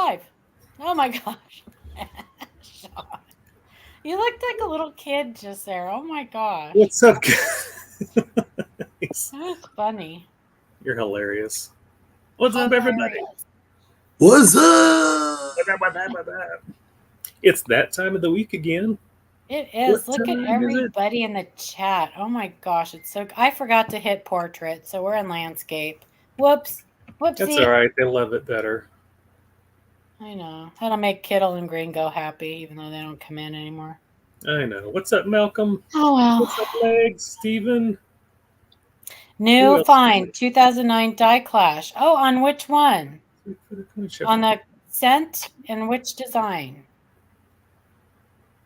live. Oh my gosh. Sean, you looked like a little kid just there. Oh my gosh. What's up, That was funny. You're hilarious. What's up, everybody? What's up? It's that time of the week again. It is. What Look at time is it? everybody in the chat. Oh my gosh, it's so. I forgot to hit portrait, so we're in landscape. Whoops. Whoopsie. That's all right. They love it better. I know. That'll make Kittle and Green go happy, even though they don't come in anymore. I know. What's up, Malcolm? Oh well. What's up, Legs? Steven? Who New else? find 2009 Die Clash. Oh, on which one? On the scent and which design?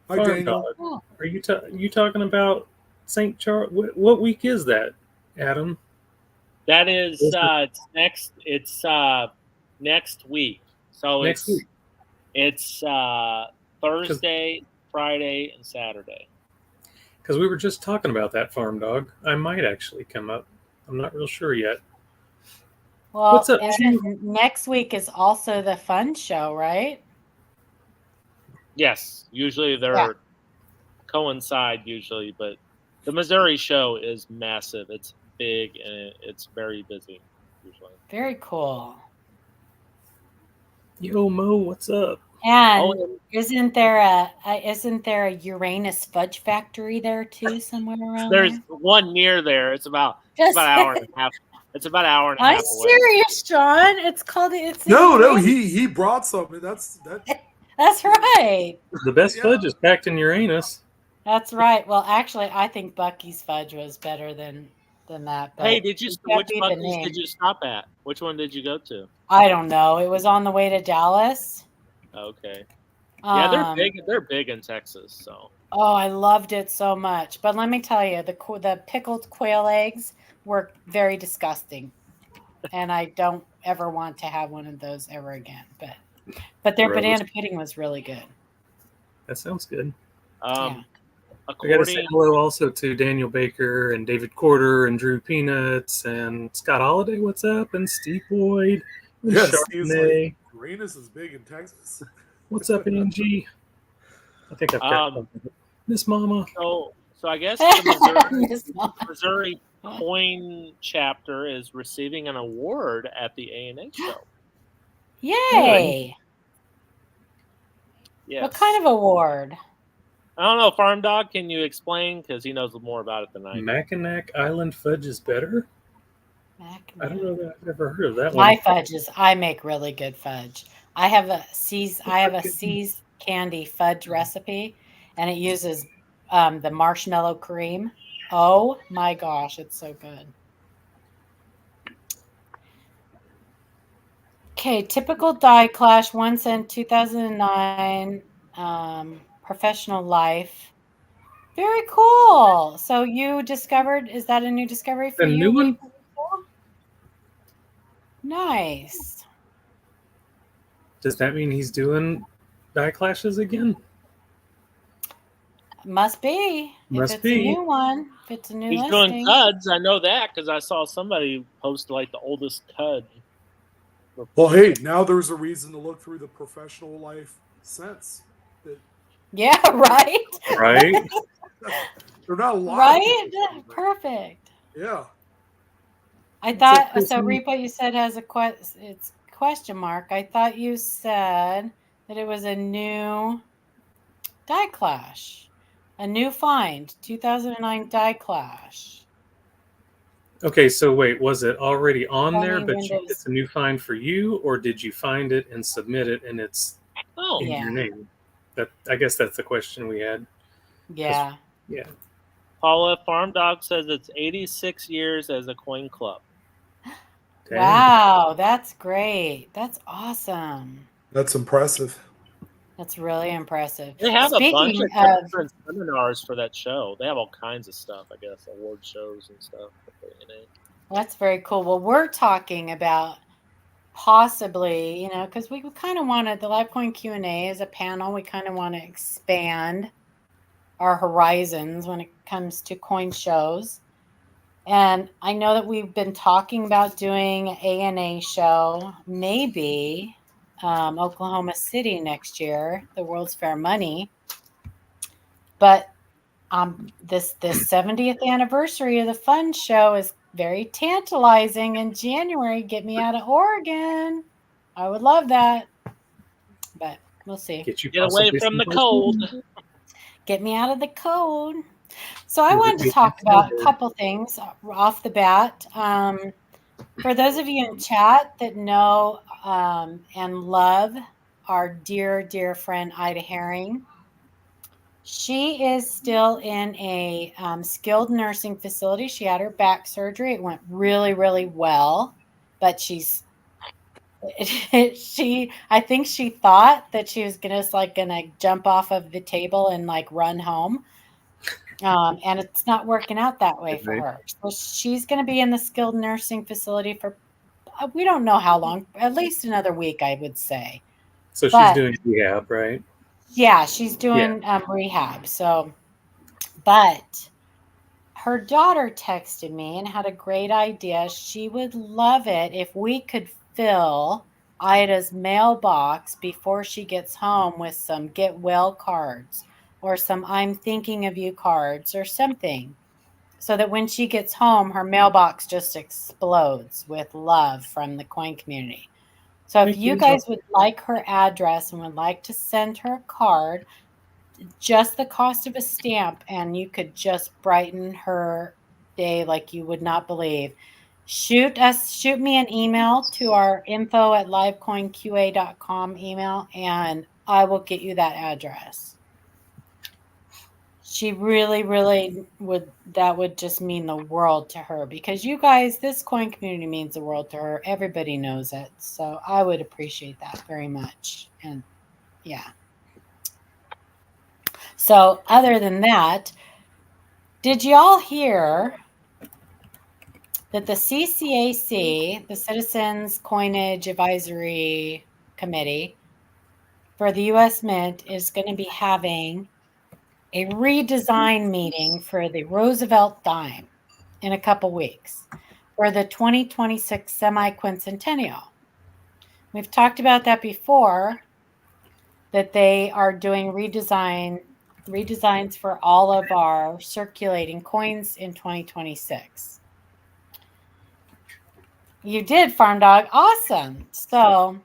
Hi, Farm Daniel. Dog. Oh. Are you talking about St. Charles? What week is that, Adam? That is it's next. It's next week. So Next week. It's Thursday, Friday, and Saturday. Because we were just talking about that, Farm Dog. I might actually come up. I'm not real sure yet. Well, What's up, next week is also the fun show, right? Yes, usually they're coincide usually, but the Missouri show is massive. It's big and it's very busy usually. Very cool. Yo, Mo, what's up? And isn't there a Uranus fudge factory there too somewhere around There's there? one near there. It's about an hour and a half. It's about an hour and a half I'm away. serious, Sean. It's called No, he brought something. That's right. The best fudge is packed in Uranus. That's right. Well, actually, I think Bucky's fudge was better than that. But Hey, which Buc-ee's did you stop at? Which one did you go to? I don't know. It was on the way to Dallas. Okay. Yeah, they're big in Texas. So. Oh, I loved it so much. But let me tell you, the pickled quail eggs were very disgusting, and I don't ever want to have one of those ever again. But their banana pudding was really good. That sounds good. Yeah. I got to say hello also to Daniel Baker and David Corder and Drew Peanuts and Scott Holiday. What's up? And Steve Boyd. And yes, Chardonnay. Uranus is big in Texas. What's up, Angie? I think I've got Miss Mama. So I guess the Missouri Coin chapter is receiving an award at the A&A show. Yay! Yes. What kind of award? I don't know. Farm Dog, can you explain? Because he knows more about it than I do. Mackinac Island fudge is better? I don't know that I've ever heard of that one. My fudges, I make really good fudge. I have a C's candy fudge recipe, and it uses the marshmallow cream. Oh my gosh, it's so good. Okay, typical die clash, 1 cent, 2009, professional life. Very cool. So you discovered, is that a new discovery for you? New one? Nice. Does that mean he's doing die clashes again? Must be. Must if it's be. a new one. If it's a new He's listing. doing cuds. I know that because I saw somebody post like the oldest cud. Well, hey, now there's a reason to look through the professional life sense. Yeah, right? Right? They're not a lot. Right? Perfect. Yeah. I thought, so Repo, you said has it's question mark. I thought you said that it was a new die clash. A new find, 2009 die clash. Okay, so wait, was it already on there, but it's a new find for you, or did you find it and submit it and it's in your name? I guess that's the question we had. Yeah. Yeah. Paula Farm Dog says it's 86 years as a coin club. Dang. Wow, that's great. That's awesome. That's impressive. That's really impressive. They have a bunch of different seminars for that show. They have all kinds of stuff, I guess, award shows and stuff. That's very cool. Well, we're talking about possibly, because we kind of wanted the LiveCoin Q&A as a panel. We kind of want to expand our horizons when it comes to coin shows. And I know that we've been talking about doing an ANA show, maybe Oklahoma City next year, the World's Fair money. But this 70th anniversary of the Fun Show is very tantalizing in January. Get me out of Oregon. I would love that. But we'll see. Get away from the cold. Get me out of the cold. So I wanted to talk about a couple things off the bat. For those of you in chat that know and love our dear, dear friend Ida Herring, she is still in a skilled nursing facility. She had her back surgery. It went really, really well, but I think she thought that she was gonna jump off of the table and like run home. And it's not working out that way for her. So she's going to be in the skilled nursing facility for, we don't know how long, at least another week, I would say. So she's doing rehab, right? Yeah, she's doing rehab. So, but her daughter texted me and had a great idea. She would love it if we could fill Ida's mailbox before she gets home with some get well cards or some I'm thinking of you cards or something, so that when she gets home, her mailbox just explodes with love from the coin community. So if you guys would like her address and would like to send her a card, just the cost of a stamp, and you could just brighten her day like you would not believe. Shoot me an email to our info@livecoinqa.com email, and I will get you that address. She really, really that would just mean the world to her, because you guys, this coin community means the world to her. Everybody knows it. So I would appreciate that very much. And yeah. So other than that, did y'all hear that the CCAC, the Citizens Coinage Advisory Committee for the U.S. Mint, is going to be having a redesign meeting for the Roosevelt dime in a couple weeks for the 2026 semi-quincentennial. We've talked about that before, that they are doing redesigns for all of our circulating coins in 2026. You did, Farm Dog. Awesome. So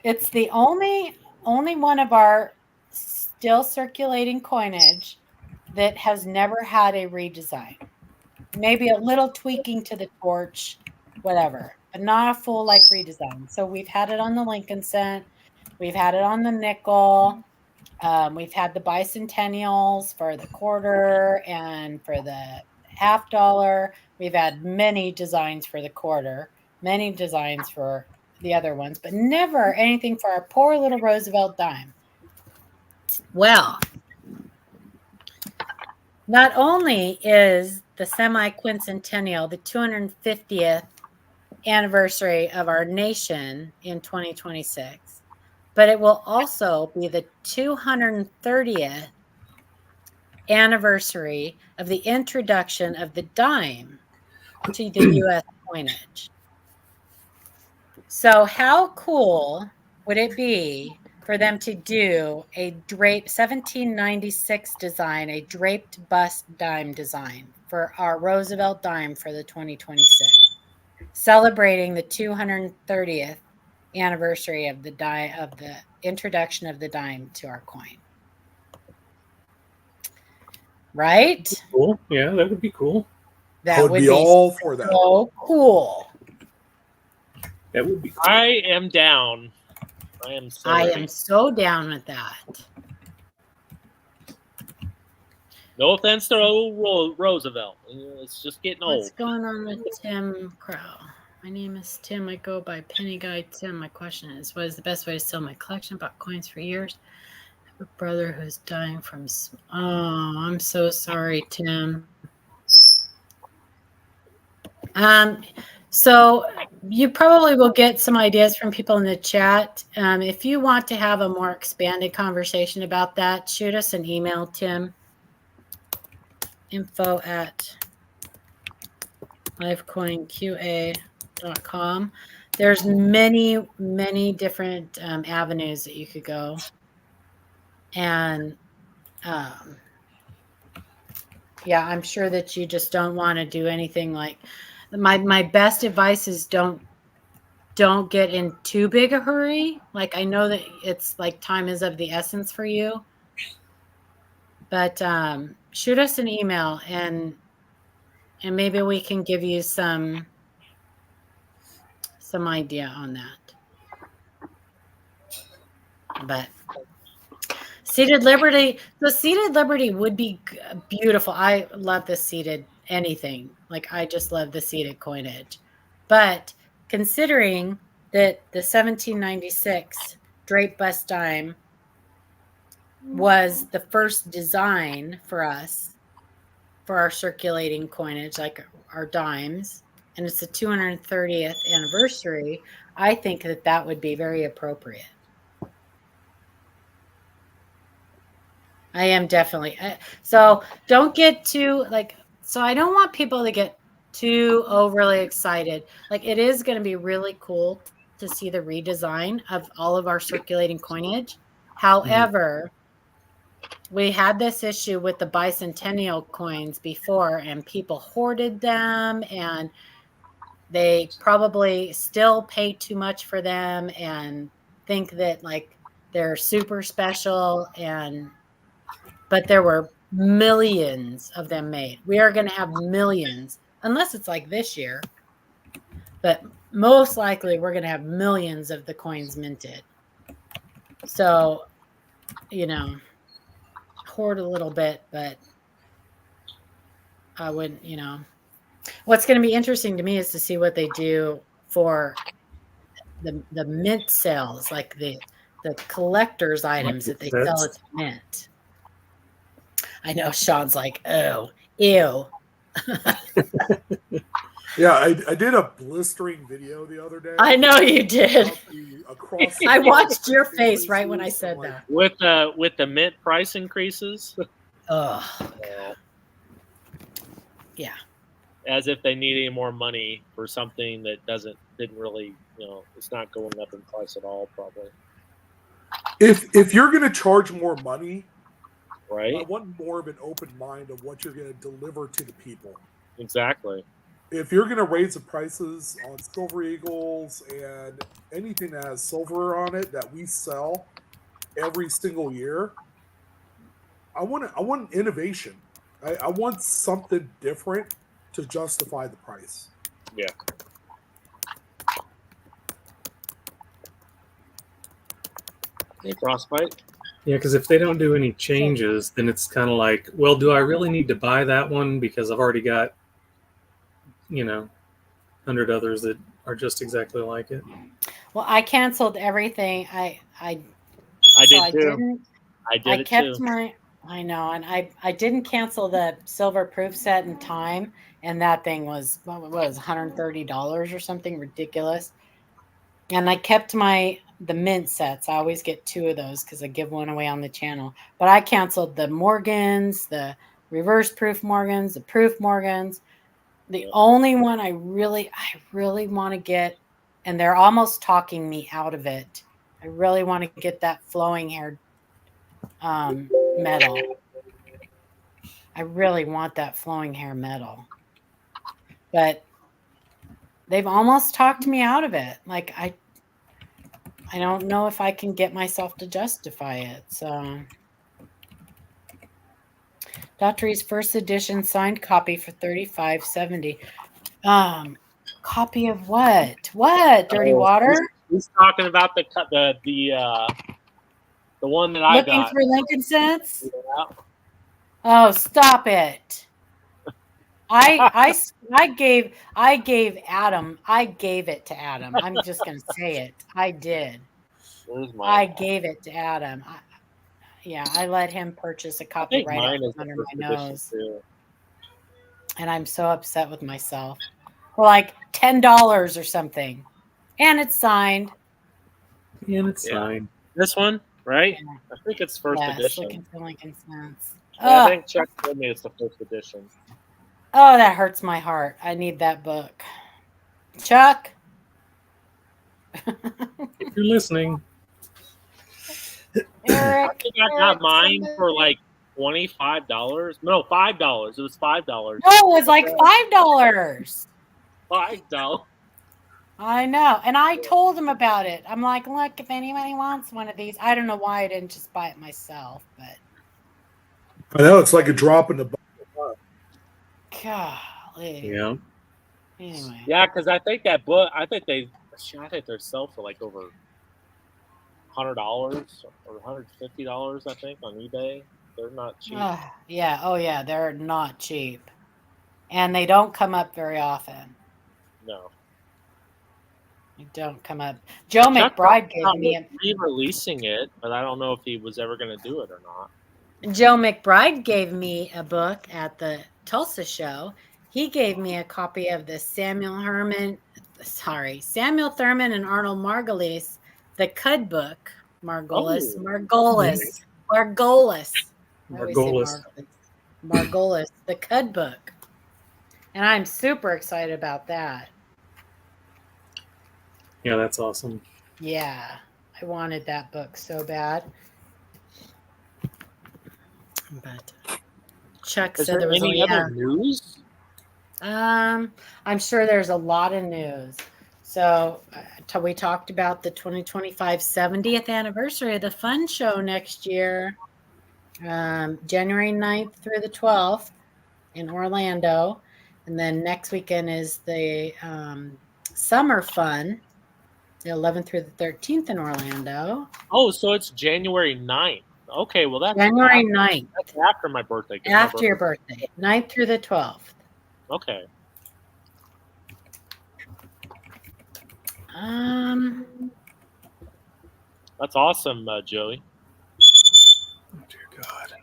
it's the only one of our still circulating coinage that has never had a redesign. Maybe a little tweaking to the torch, whatever, but not a full like redesign. So we've had it on the Lincoln cent. We've had it on the nickel. We've had the bicentennials for the quarter and for the $50. We've had many designs for the quarter, many designs for the other ones, but never anything for our poor little Roosevelt dime. Well, not only is the semi-quincentennial the 250th anniversary of our nation in 2026, but it will also be the 230th anniversary of the introduction of the dime to the U.S. coinage. So how cool would it be for them to do a 1796 design, a draped bust dime design for our Roosevelt dime for the 2026, celebrating the 230th anniversary of the introduction of the dime to our coin. Right? Cool. Yeah, that would be cool. That would be all for that. So cool. That would be cool. I am down. I am so down with that. No offense to old Roosevelt. It's just getting old. What's going on with Tim Crow? My name is Tim. I go by Penny Guy Tim. My question is, what is the best way to sell my collection? Bought coins for years. I have a brother who's dying from... Oh, I'm so sorry, Tim. So you probably will get some ideas from people in the chat. If you want to have a more expanded conversation about that, shoot us an email, Tim. info@livecoinqa.com. there's many different avenues that you could go, and yeah, I'm sure that you just don't want to do anything like my best advice is don't get in too big a hurry. Like, I know that it's like time is of the essence for you, but shoot us an email and maybe we can give you some idea on that. But Seated Liberty, the Seated Liberty would be beautiful. I love the seated anything. Like, I just love the seated coinage. But considering that the 1796 drape bust dime was the first design for us for our circulating coinage, like our dimes, and it's the 230th anniversary, I think that would be very appropriate. I am definitely. So don't get too so I don't want people to get too overly excited. Like, it is going to be really cool to see the redesign of all of our circulating coinage. However, we had this issue with the bicentennial coins before, and people hoarded them, and they probably still pay too much for them and think that like they're super special, but there were millions of them made. We are going to have millions, unless it's like this year, but most likely we're going to have millions of the coins minted. So, hoard a little bit, but I wouldn't, what's going to be interesting to me is to see what they do for the mint sales, like the collector's items that they sell at the mint. I know Sean's like, oh, ew. Yeah, I did a blistering video the other day. I know you did. I watched your face right when I said that. With the mint price increases. Oh, yeah. As if they need any more money for something that didn't really, it's not going up in price at all, probably. If you're going to charge more money, right? I want more of an open mind of what you're going to deliver to the people. Exactly. If you're going to raise the prices on Silver Eagles and anything that has silver on it that we sell every single year, I want innovation. I want something different to justify the price. Yeah. Hey, Frostbite. Yeah, because if they don't do any changes, then it's kind of like, well, do I really need to buy that one because I've already got, 100 others that are just exactly like it. Well, I canceled everything. I did too. I kept my. I know, and I didn't cancel the silver proof set in time, and that thing was $130 or something ridiculous. And I kept the mint sets. I always get 2 of those because I give one away on the channel. But I canceled the Morgans, the reverse proof Morgans, the proof Morgans. The only one I really want to get, and they're almost talking me out of it. I really want to get that flowing hair metal. I really want that flowing hair metal. But they've almost talked me out of it. Like, I don't know if I can get myself to justify it. So, Dr. E's first edition signed copy for $35.70. Copy of what? What? Dirty Water? He's talking about the one that I got. Looking for Lincoln Cents? Yeah. Oh, stop it! I gave Adam. I gave it to Adam. I'm just gonna say it. I did. I gave it to Adam. I let him purchase a copy right under my nose, and I'm so upset with myself. For like $10 or something, and it's signed. And it's signed. This one, right? Yeah. I think it's first edition. Looking for Lincoln Cents. I think Chuck told me it's the first edition. Oh, that hurts my heart. I need that book. Chuck, If you're listening. Eric, I think I got mine for like $25. No, $5. It was $5. No, it was like $5. $5. I know. And I told him about it. I'm like, look, if anybody wants one of these, I don't know why I didn't just buy it myself, but I know it's like a drop in the bucket. golly. Yeah. Anyway. Yeah, because I think that book, I think they're sell for like over $100 or $150, I think, on eBay. They're not cheap. Yeah. Oh, yeah. They're not cheap. And they don't come up very often. No. They don't come up. Joe McBride gave me re-releasing it, but I don't know if he was ever going to do it or not. Joe McBride gave me a book at the Tulsa show. He gave me a copy of the Samuel Thurman and Arnold Margulies, the Cud book. Margolis, the Cud book. And I'm super excited about that. Yeah, that's awesome. Yeah, I wanted that book so bad. But Chuck said there was any other news? I'm sure there's a lot of news. So we talked about the 2025 70th anniversary of the Fun Show next year, January 9th through the 12th in Orlando. And then next weekend is the Summer Fun, the 11th through the 13th in Orlando. Oh, so it's January 9th. Okay, well, that's January 9th. That's after my birthday. After your birthday, 9th through the 12th. Okay. That's awesome, Joey. Oh, dear God.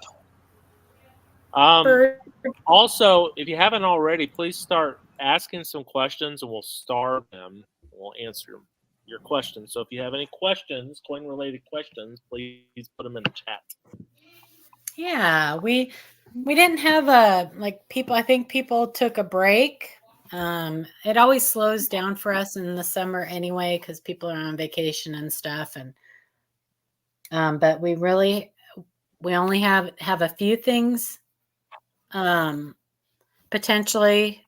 Also, if you haven't already, please start asking some questions, and we'll star them. We'll answer your questions. So if you have any questions, coin-related questions, please put them in the chat. Yeah, we didn't have people. I think people took a break. It always slows down for us in the summer anyway, because people are on vacation and stuff. And but we only have a few things potentially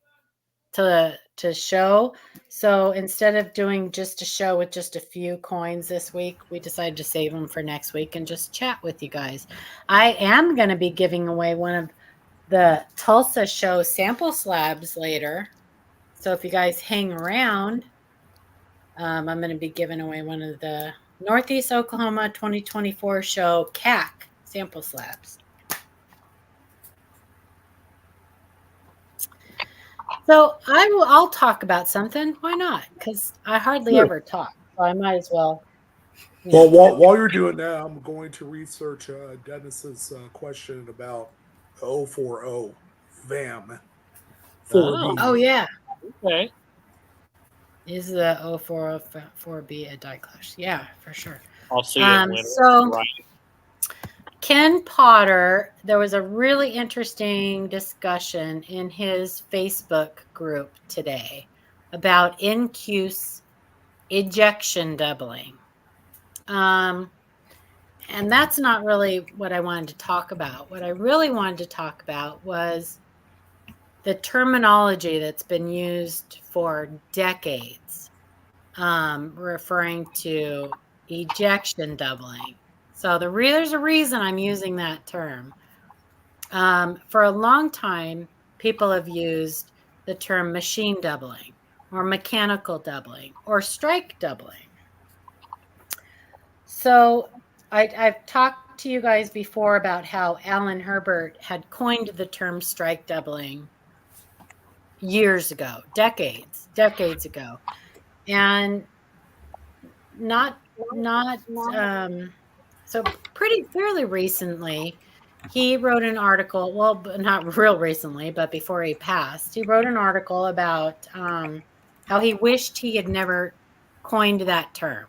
to show. So instead of doing just a show with just a few coins this week, we decided to save them for next week and just chat with you guys. I am going to be giving away one of the Tulsa show sample slabs later. So if you guys hang around, I'm going to be giving away one of the Northeast Oklahoma 2024 show CAC sample slabs. So I'll talk about something. Why not? Because I hardly ever talk, so I might as well. Well, while you're doing that, I'm going to research Dennis's question about 040 VAM. Oh yeah. Okay. Is the 040-4B a die clash? Yeah, for sure. I'll see you. So right. Ken Potter, there was a really interesting discussion in his Facebook group today about NQ's ejection doubling. And that's not really what I wanted to talk about. What I really wanted to talk about was the terminology that's been used for decades, referring to ejection doubling. So there's a reason I'm using that term. For a long time, people have used the term machine doubling or mechanical doubling or strike doubling. So I've talked to you guys before about how Alan Herbert had coined the term strike doubling years ago, decades ago. And so pretty fairly recently, he wrote an article, well, not real recently, but before he passed, he wrote an article about how he wished he had never coined that term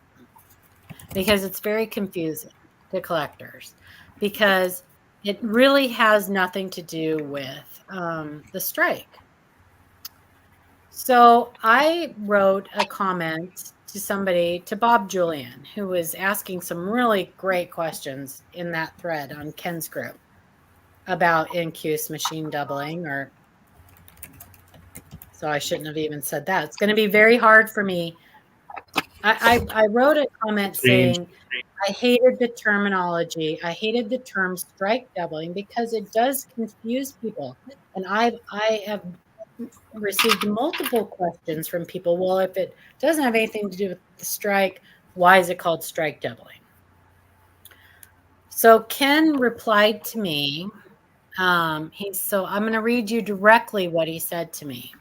because it's very confusing to collectors because it really has nothing to do with the strike. So I wrote a comment to Bob Julian, who was asking some really great questions in that thread on Ken's group about incuse machine doubling, so I shouldn't have even said that. It's going to be very hard for me. I wrote a comment saying I hated the terminology. I hated the term strike doubling because it does confuse people. And I have received multiple questions from people. Well, if it doesn't have anything to do with the strike, why is it called strike doubling? So Ken replied to me. So I'm going to read you directly what he said to me,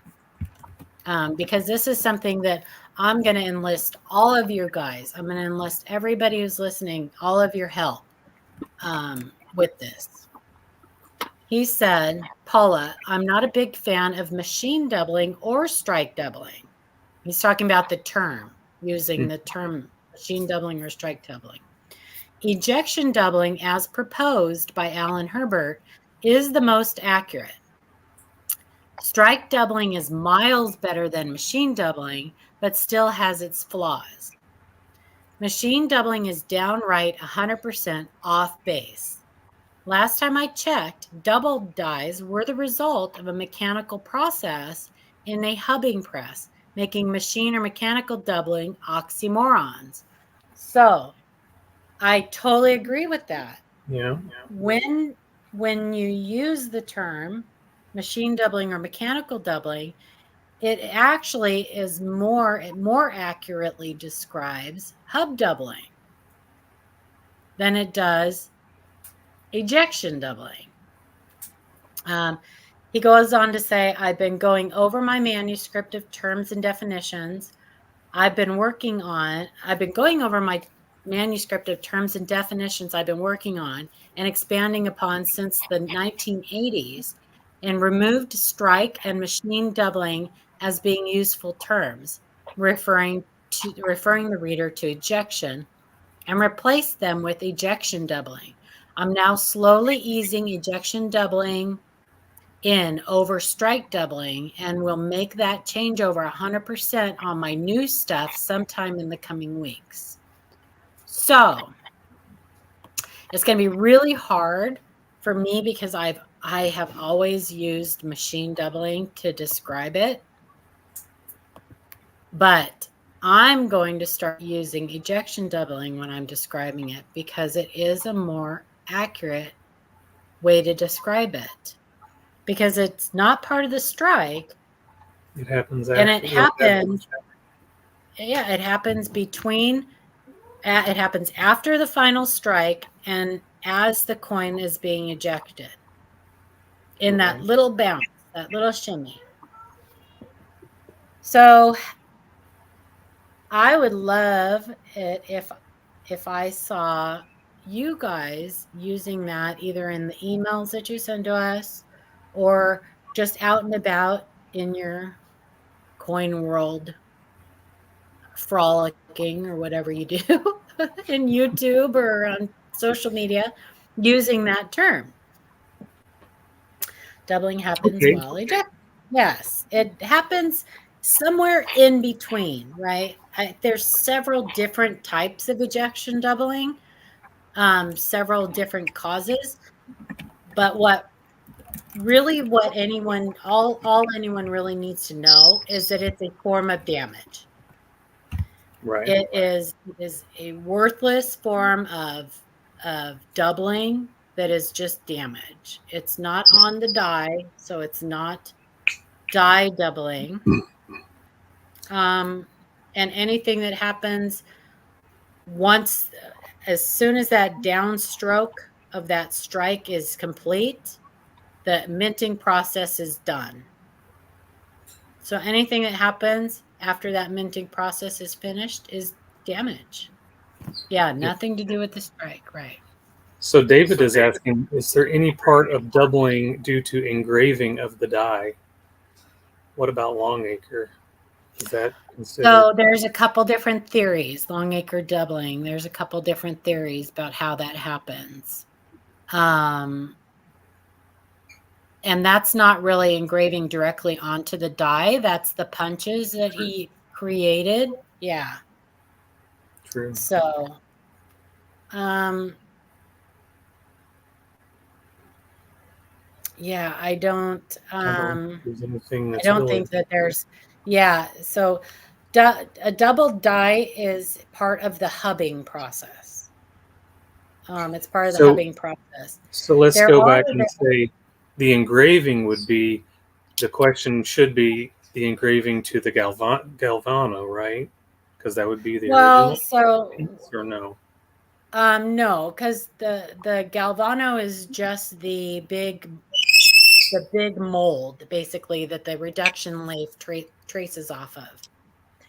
because this is something that I'm going to enlist all of you guys. I'm going to enlist everybody who's listening, all of your help with this. He said, Paula, I'm not a big fan of machine doubling or strike doubling. He's talking about the term, using the term machine doubling or strike doubling. Ejection doubling, as proposed by Alan Herbert, is the most accurate. Strike doubling is miles better than machine doubling, but still has its flaws. Machine doubling is downright 100% off base. Last time I checked, doubled dies were the result of a mechanical process in a hubbing press, making machine or mechanical doubling oxymorons. So I totally agree with that. Yeah. When you use the term machine doubling or mechanical doubling, it actually is it more accurately describes hub doubling than it does ejection doubling. He goes on to say, I've been going over my manuscript of terms and definitions. I've been going over my manuscript of terms and definitions I've been working on and expanding upon since the 1980s, and removed strike and machine doubling as being useful terms, referring the reader to ejection, and replaced them with ejection doubling. I'm now slowly easing ejection doubling in over strike doubling, and will make that change over 100% on my new stuff sometime in the coming weeks. So it's going to be really hard for me because I have always used machine doubling to describe it, but I'm going to start using ejection doubling when I'm describing it because it is a more accurate way to describe it. Because it's not part of the strike. It happens after. And it happens. Yeah, it happens it happens after the final strike and as the coin is being ejected. In that little bounce, that little shimmy. So I would love it if I saw you guys using that either in the emails that you send to us or just out and about in your coin world frolicking or whatever you do in YouTube or on social media using that term. Doubling happens while ejecting. Yes, it happens somewhere in between, right? There's several different types of ejection doubling, several different causes, but what anyone really needs to know is that it's a form of damage. Right. It is a worthless form of doubling that is just damage. It's not on the die, so it's not die doubling. And anything that happens as soon as that downstroke of that strike is complete, the minting process is done. So anything that happens after that minting process is finished is damage. Yeah, nothing to do with the strike, right? So David is asking, is there any part of doubling due to engraving of the die? What about Longacre? Is that considered? So there's a couple different theories, Longacre doubling. There's a couple different theories about how that happens. And that's not really engraving directly onto the die. That's the punches that he created. Yeah. True. So, yeah, I don't there's anything that's I don't really think that there's, yeah. So a double dye is part of the hubbing process. It's part of the hubbing process. So let's There go are back and say the engraving would be, the question should be the engraving to the Galvano, right? Because that would be the original piece, or no? No, because the Galvano is just the big mold, basically, that the reduction lathe traces off of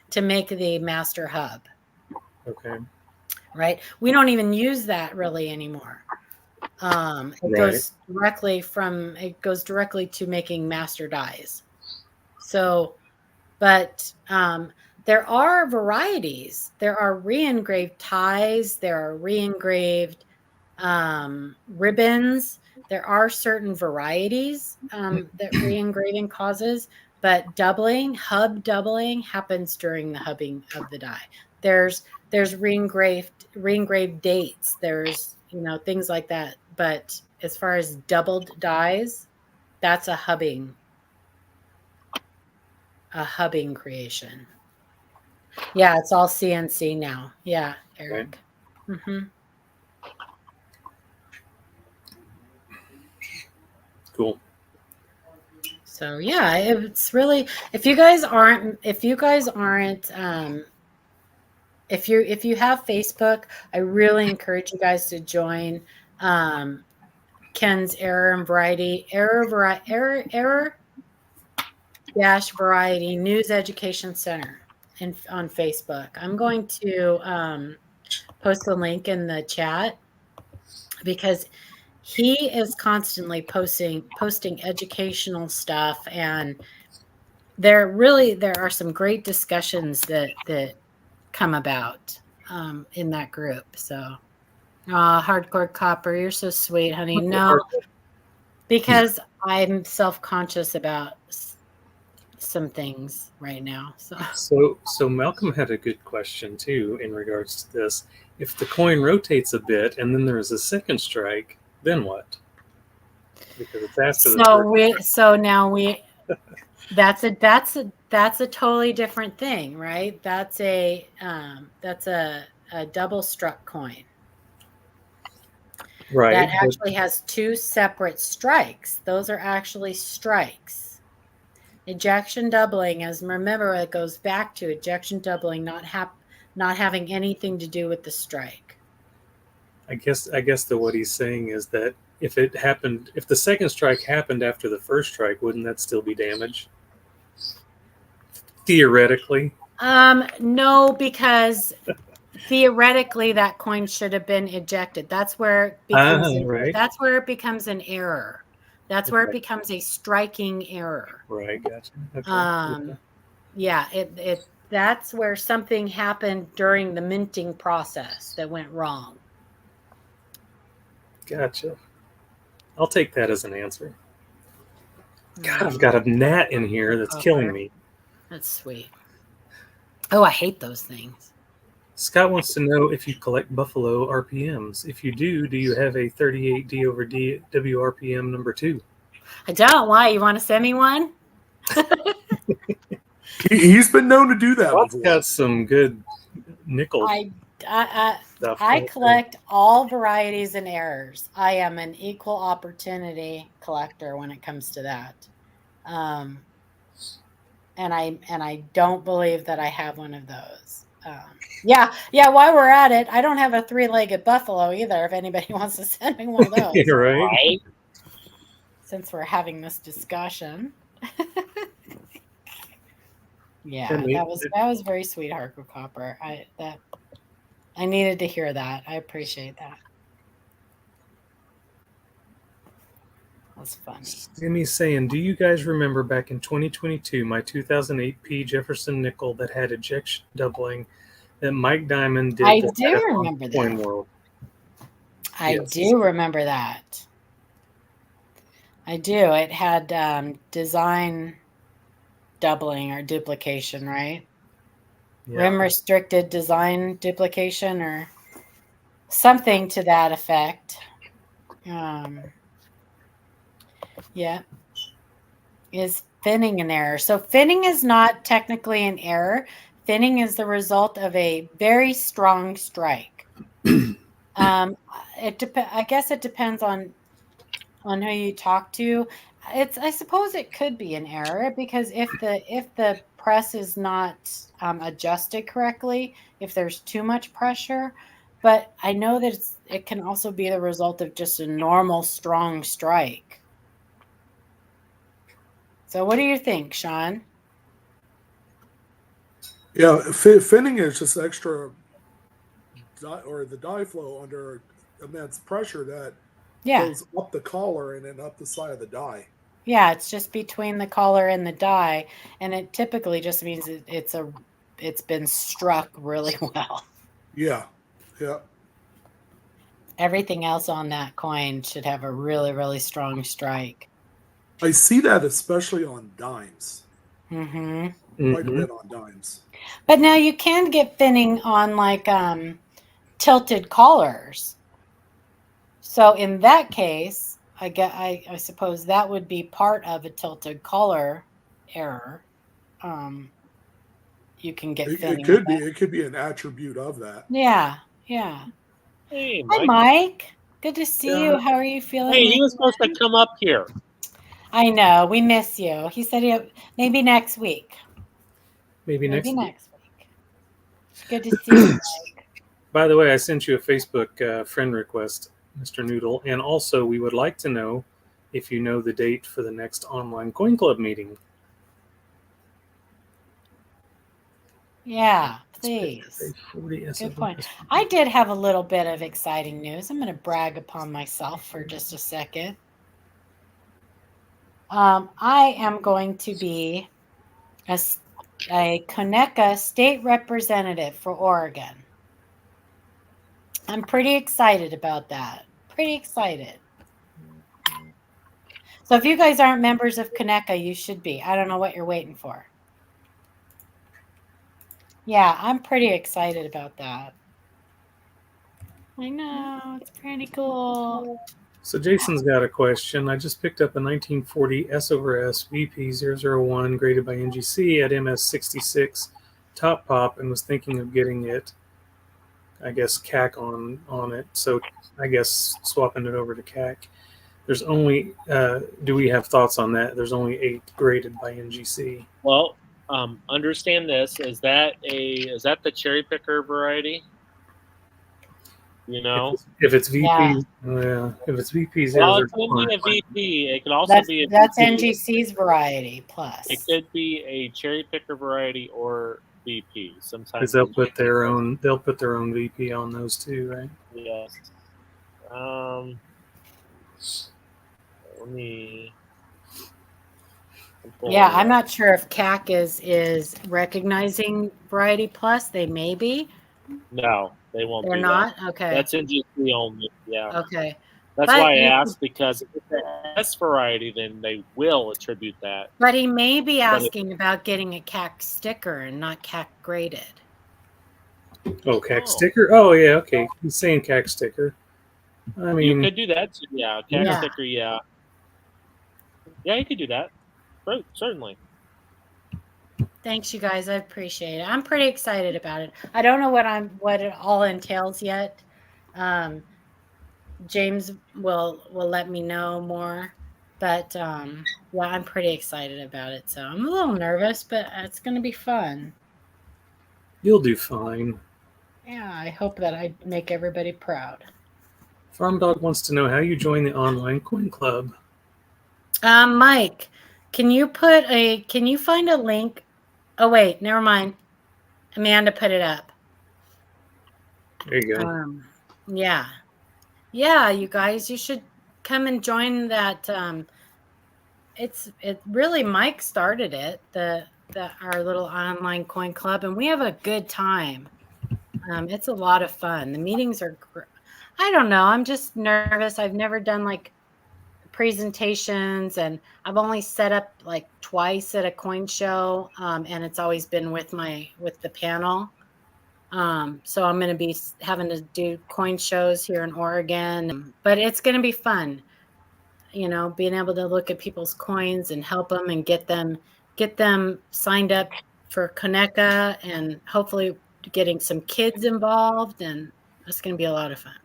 to make the master hub. Okay. Right. We don't even use that really anymore. It goes directly to making master dies. So, but there are varieties. There are re-engraved ties. There are re-engraved ribbons. There are certain varieties that re-engraving causes, but hub doubling happens during the hubbing of the die. There's re-engraved dates. There's, things like that. But as far as doubled dies, that's a hubbing creation. Yeah, it's all CNC now. Yeah, Eric. Right. Mm-hmm. Cool. So yeah, it's really, if you have Facebook, I really encourage you guys to join Ken's error variety news education center on Facebook. I'm going to post a link in the chat because he is constantly posting educational stuff, and there are some great discussions that come about in that group. So, Hardcore Copper, you're so sweet, honey. No, because I'm self-conscious about some things right now. So Malcolm had a good question too in regards to this. If the coin rotates a bit and then there's a second strike, then what? Because it's after that's a totally different thing, right? That's a double struck coin. Right. That actually has two separate strikes. Those are actually strikes. Ejection doubling, as remember, it goes back to ejection doubling not having anything to do with the strike. I guess what he's saying is that if the second strike happened after the first strike, wouldn't that still be damage? Theoretically. No, because theoretically that coin should have been ejected. That's where it becomes that's where it becomes an error. That's where it becomes a striking error. Right, gotcha. Okay. Yeah, that's where something happened during the minting process that went wrong. Gotcha. I'll take that as an answer. God, I've got a gnat in here that's killing me. That's sweet. Oh, I hate those things. Scott wants to know if you collect Buffalo RPMs. If you do you have a 38 D over D WRPM number 2? I don't. Why? You want to send me one? He's been known to do that. I've got some good nickel. I collect all varieties and errors. I am an equal opportunity collector when it comes to that. And I don't believe that I have one of those. Yeah. While we're at it, I don't have a 3-legged buffalo either. If anybody wants to send me one of those, right? Since we're having this discussion. Yeah, that was very sweet, Hardcore Copper. I needed to hear that. I appreciate that. That's funny. Jimmy's saying, do you guys remember back in 2022 my 2008 P Jefferson nickel that had ejection doubling that Mike Diamond did? I do remember that. Coin World. I do remember that. I do. It had design doubling or duplication, right? rim restricted design duplication or something to that effect. Yeah. Is finning an error? So finning is not technically an error. Finning is the result of a very strong strike. I guess it depends on who you talk to. I suppose it could be an error because if the press is not adjusted correctly, if there's too much pressure, but I know that it can also be the result of just a normal strong strike. So what do you think, Sean? Yeah, finning is just extra the die flow under immense pressure that goes up the collar and then up the side of the die. Yeah, it's just between the collar and the die, and it typically just means it's been struck really well. Yeah. Everything else on that coin should have a really, really strong strike. I see that especially on dimes. Mm-hmm. Quite a bit on dimes. But now you can get finning on like tilted collars. So in that case, I suppose that would be part of a tilted collar error. You can get finning. It could be an attribute of that. Yeah. Hey, Mike. Hi, Mike. Good to see you. How are you feeling? Hey, he was supposed to come up here. I know. We miss you. He said maybe next week. Maybe next week. Good to see you, Mike. By the way, I sent you a Facebook friend request, Mr. Noodle, and also we would like to know if you know the date for the next online Coin Club meeting. Yeah, please. Good point. I did have a little bit of exciting news. I'm going to brag upon myself for just a second. I am going to be a Coneca state representative for Oregon. I'm pretty excited about that. Pretty excited. So if you guys aren't members of Coneca, you should be. I don't know what you're waiting for. Yeah, I'm pretty excited about that. I know, it's pretty cool. So Jason's got a question. I just picked up a 1940 S/S VP001 graded by NGC at MS66 top pop and was thinking of getting it, I guess, CAC on it. So I guess swapping it over to CAC. There's only, do we have thoughts on that? There's only 8 graded by NGC. Well, understand this. Is that the cherry picker variety? You know, if it's VP, if it's VP001. Well, it could be a VP. It could also be a that's NGC's variety plus. It could be a cherry picker variety or VP. Sometimes they'll put their own VP on those too, right? Yes. Let me. Yeah, I'm not sure if CAC is recognizing variety plus. They may be. No, they won't. They're not. That. Okay. That's NGC only. Yeah. Okay. That's why I asked, because if it's an S variety, then they will attribute that. But he may be asking about getting a CAC sticker and not CAC graded. Oh, CAC sticker? Oh, yeah, okay. He's saying CAC sticker. I mean, you could do that too. Yeah, CAC sticker, yeah. Yeah, you could do that. Right, certainly. Thanks, you guys. I appreciate it. I'm pretty excited about it. I don't know what it all entails yet. James will let me know more, but yeah, I'm pretty excited about it. So I'm a little nervous, but it's going to be fun. You'll do fine. Yeah, I hope that I make everybody proud. Farm Dog wants to know how you join the online coin club. Mike, can you find a link? Oh wait, never mind. Amanda put it up. There you go. Yeah, you guys, you should come and join that. It really Mike started it, our little online coin club, and we have a good time. It's a lot of fun. The meetings are, I don't know, I'm just nervous. I've never done like presentations, and I've only set up like twice at a coin show, and it's always been with the panel. So I'm going to be having to do coin shows here in Oregon, but it's going to be fun. You know, being able to look at people's coins and help them and get them signed up for Coneca, and hopefully getting some kids involved, and it's going to be a lot of fun.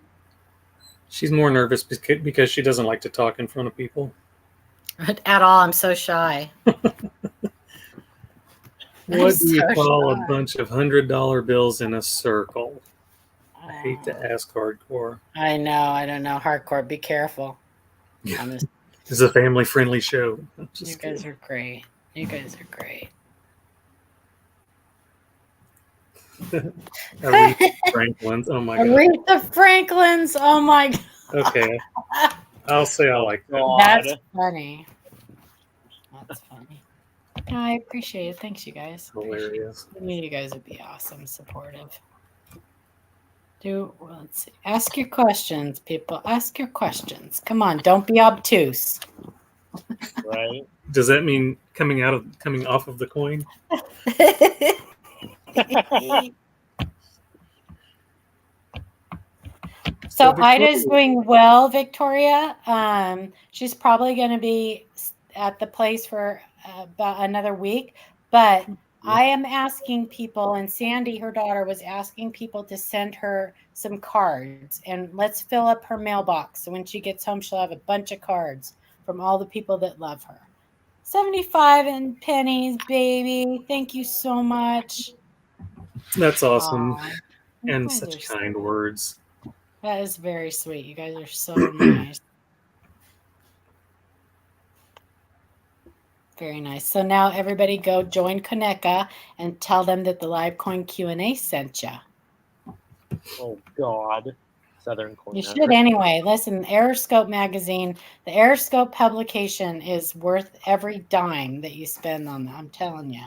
She's more nervous because she doesn't like to talk in front of people. At all, I'm so shy. What do you call a bunch of $100 bills in a circle? I hate to ask hardcore. I know. I don't know. Hardcore, be careful. Yeah. This is a family-friendly show. You guys are great. You guys are great. Aretha Franklin's. Oh my god. Aretha Franklin's. Oh my god. Okay. I'll say I like that. That's funny. That's funny. No, I appreciate it. Thanks, you guys. Hilarious. I knew you guys would be awesome, supportive. Let's see. Ask your questions, people. Ask your questions. Come on, don't be obtuse. Right. Does that mean coming off of the coin? So Ida's doing well, Victoria. She's probably going to be at the place for about another week, but I am asking people, and Sandy, her daughter, was asking people to send her some cards, and let's fill up her mailbox. So when she gets home, she'll have a bunch of cards from all the people that love her. 75 and pennies, baby. Thank you so much. That's awesome. Aww. And such kind words. That is very sweet. You guys are so nice. Very nice. So now everybody go join Coneca and tell them that the Live Coin Q&A sent you. Oh, God. Southern Coin. You should anyway. Listen, Aeroscope magazine, the Aeroscope publication is worth every dime that you spend on them. I'm telling you.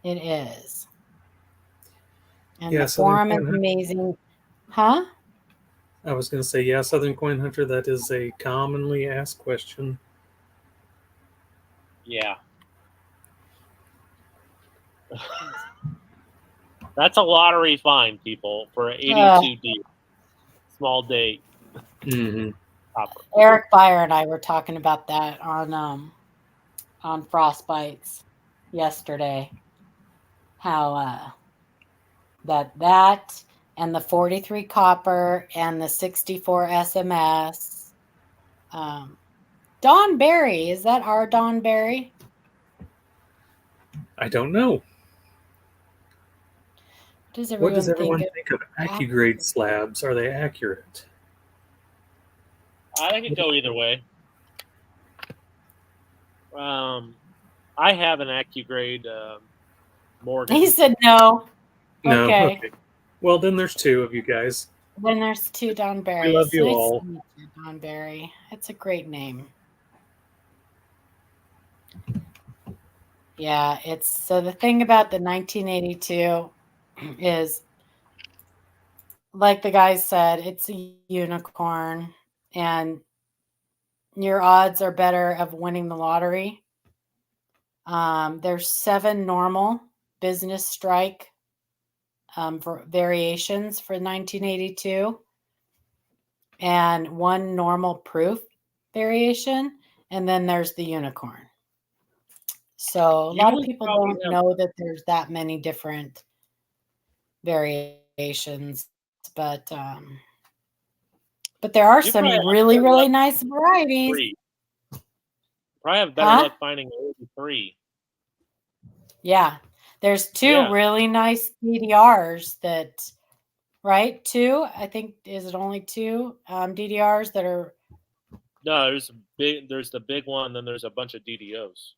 It is. And the forum is amazing. Huh? I was going to say, yeah, Southern Coin Hunter, that is a commonly asked question. Yeah. That's a lottery find, people, for an 82D. Small date. Mm-hmm. Eric Byer and I were talking about that on Frostbites yesterday. How that and the 43 copper and the 64 SMS. Don Berry, is that our Don Berry? I don't know. What does everyone think of AccuGrade slabs? Are they accurate? I could go either way. I have an AccuGrade Morgan. He said no. No. Okay. Well, then there's two of you guys. Then there's two Don Berries. We love you all. Don Berry. It's a great name. Yeah, so the thing about the 1982 is, like the guy said, it's a unicorn, and your odds are better of winning the lottery. There's 7 normal business strike variations for 1982, and 1 normal proof variation, and then there's the unicorn. So a lot of people don't know that there's that many different variations, but there are some really, really nice varieties. Probably have better luck finding 83. Yeah, there's 2 really nice DDRs that, right? 2, I think, is it only 2 DDRs that are? No, there's the big one, then there's a bunch of DDOs.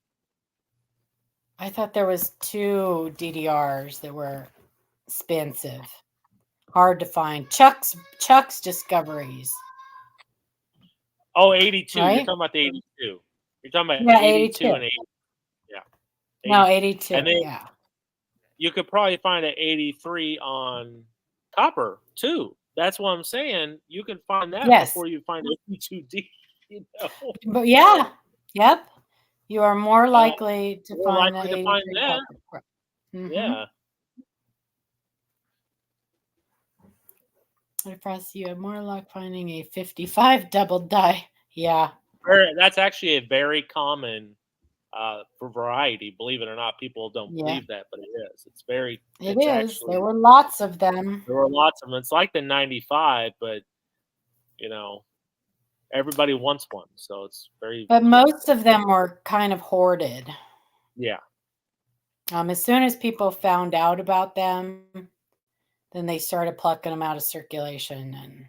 I thought there was 2 DDRs that were expensive, hard to find. Chuck's Discoveries. Oh, 82. Right? You're talking about the 82. You're talking about 82 and 80. Yeah. 80. No, 82. And then yeah. You could probably find an 83 on copper too. That's what I'm saying. You can find that before you find 82D. You know? But yeah, yep. You are more likely to find likely the to find 83 that. copper. Mm-hmm. Yeah. Across, you have more luck finding a 55 double die. Yeah. That's actually a very common for variety. Believe it or not, people don't believe that, but it is. It's very. It is. Actually, there were lots of them. There were lots of them. It's like the 95, but you know, everybody wants one, so it's very. But most of them were kind of hoarded. Yeah. As soon as people found out about them, then they started plucking them out of circulation, and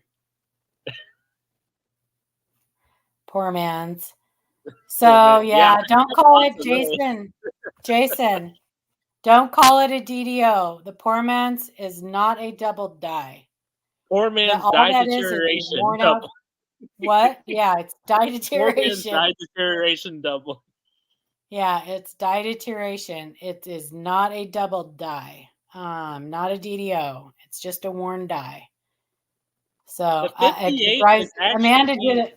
poor man's. So yeah, don't call it Jason. Jason, don't call it a DDO. The poor man's is not a double die. Poor man's dye deterioration double. What? Yeah, it's dye deterioration. Dye deterioration double. Yeah, it's dye deterioration. It is not a double dye. Not a DDO. It's just a worn dye. So Amanda did it.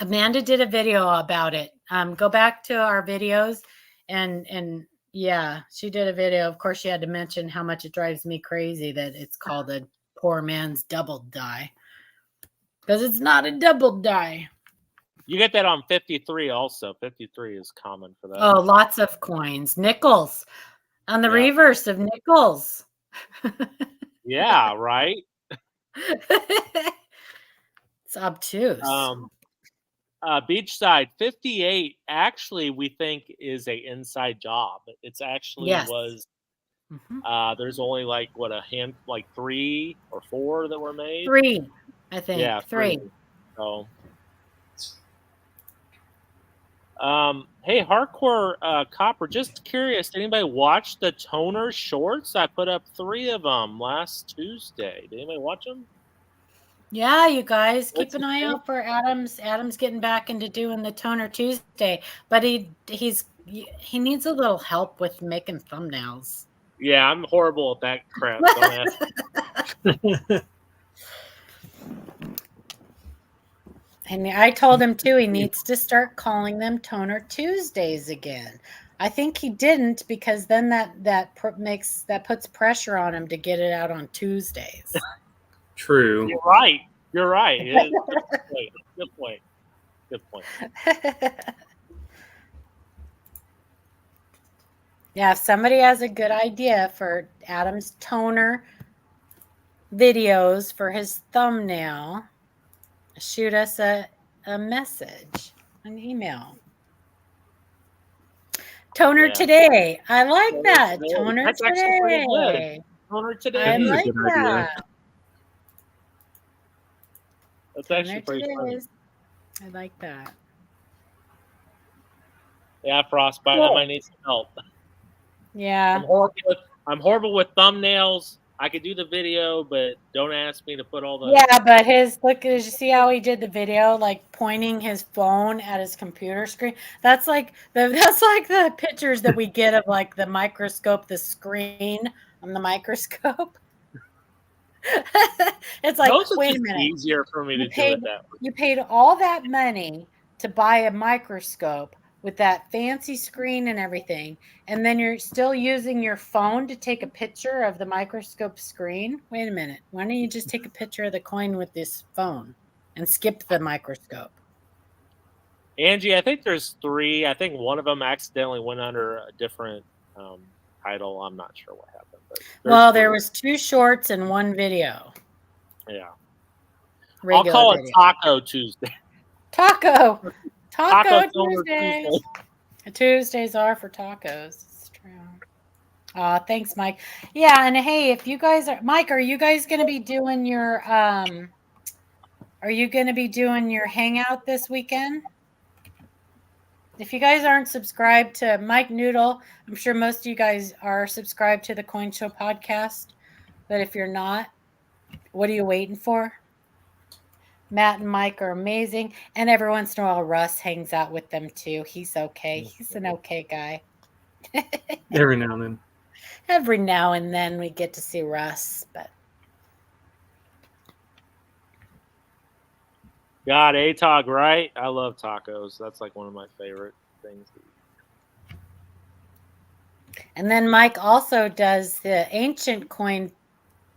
Amanda did a video about it. Go back to our videos, and yeah, she did a video. Of course, she had to mention how much it drives me crazy that it's called a poor man's double dye, because it's not a double dye. You get that on 53 also. 53 is common for that. Oh, lots of coins. Nickels. On the reverse of nickels. Yeah, right? It's obtuse. Beachside 58 actually we think is a inside job. It's actually was there's only like like 3 or 4 that were made. 3, I think. Yeah, 3. So hey, Hardcore Copper, just curious, did anybody watch the toner shorts? I put up 3 of them last Tuesday. Did anybody watch them? Yeah, you guys, keep an eye out for Adam's. Adam's getting back into doing the Toner Tuesday, but he needs a little help with making thumbnails. Yeah, I'm horrible at that crap. Don't ask. And I told him too, he needs to start calling them Toner Tuesdays again. I think he didn't, because then that puts pressure on him to get it out on Tuesdays. True. You're right. You're right. Good point. Good point. Yeah, if somebody has a good idea for Adam's toner videos for his thumbnail, shoot us a message, an email. Toner today. I like that. Toner That's today. Actually pretty good. Toner today. I like that. That's actually pretty funny. I like that. Yeah, Frostbite, I might need some help. Yeah. I'm horrible with thumbnails. I could do the video, but don't ask me to put all the. Yeah, but did you see how he did the video, like pointing his phone at his computer screen? That's like the pictures that we get of like the microscope, the screen on the microscope. It's like, wait a minute. Easier for me to do it that way. You paid all that money to buy a microscope with that fancy screen and everything, and then you're still using your phone to take a picture of the microscope screen? Wait a minute. Why don't you just take a picture of the coin with this phone and skip the microscope? Angie, I think there's 3. I think one of them accidentally went under a different title. I'm not sure what happened. But there was 2 shorts and 1 video. Yeah. Regular I'll call video. it Taco Tuesday. Taco Tuesdays. Tuesdays are for tacos. It's true. Thanks, Mike. Yeah, and hey, if you guys are Mike, are you guys going to be doing your hangout this weekend? If you guys aren't subscribed to Mike Noodle, I'm sure most of you guys are subscribed to the Coin Show podcast. But if you're not, what are you waiting for? Matt and Mike are amazing. And every once in a while, Russ hangs out with them too. He's okay. He's an okay guy. Every now and then. Every now and then we get to see Russ. But God, ATOG, right? I love tacos. That's like one of my favorite things. And then Mike also does the Ancient Coin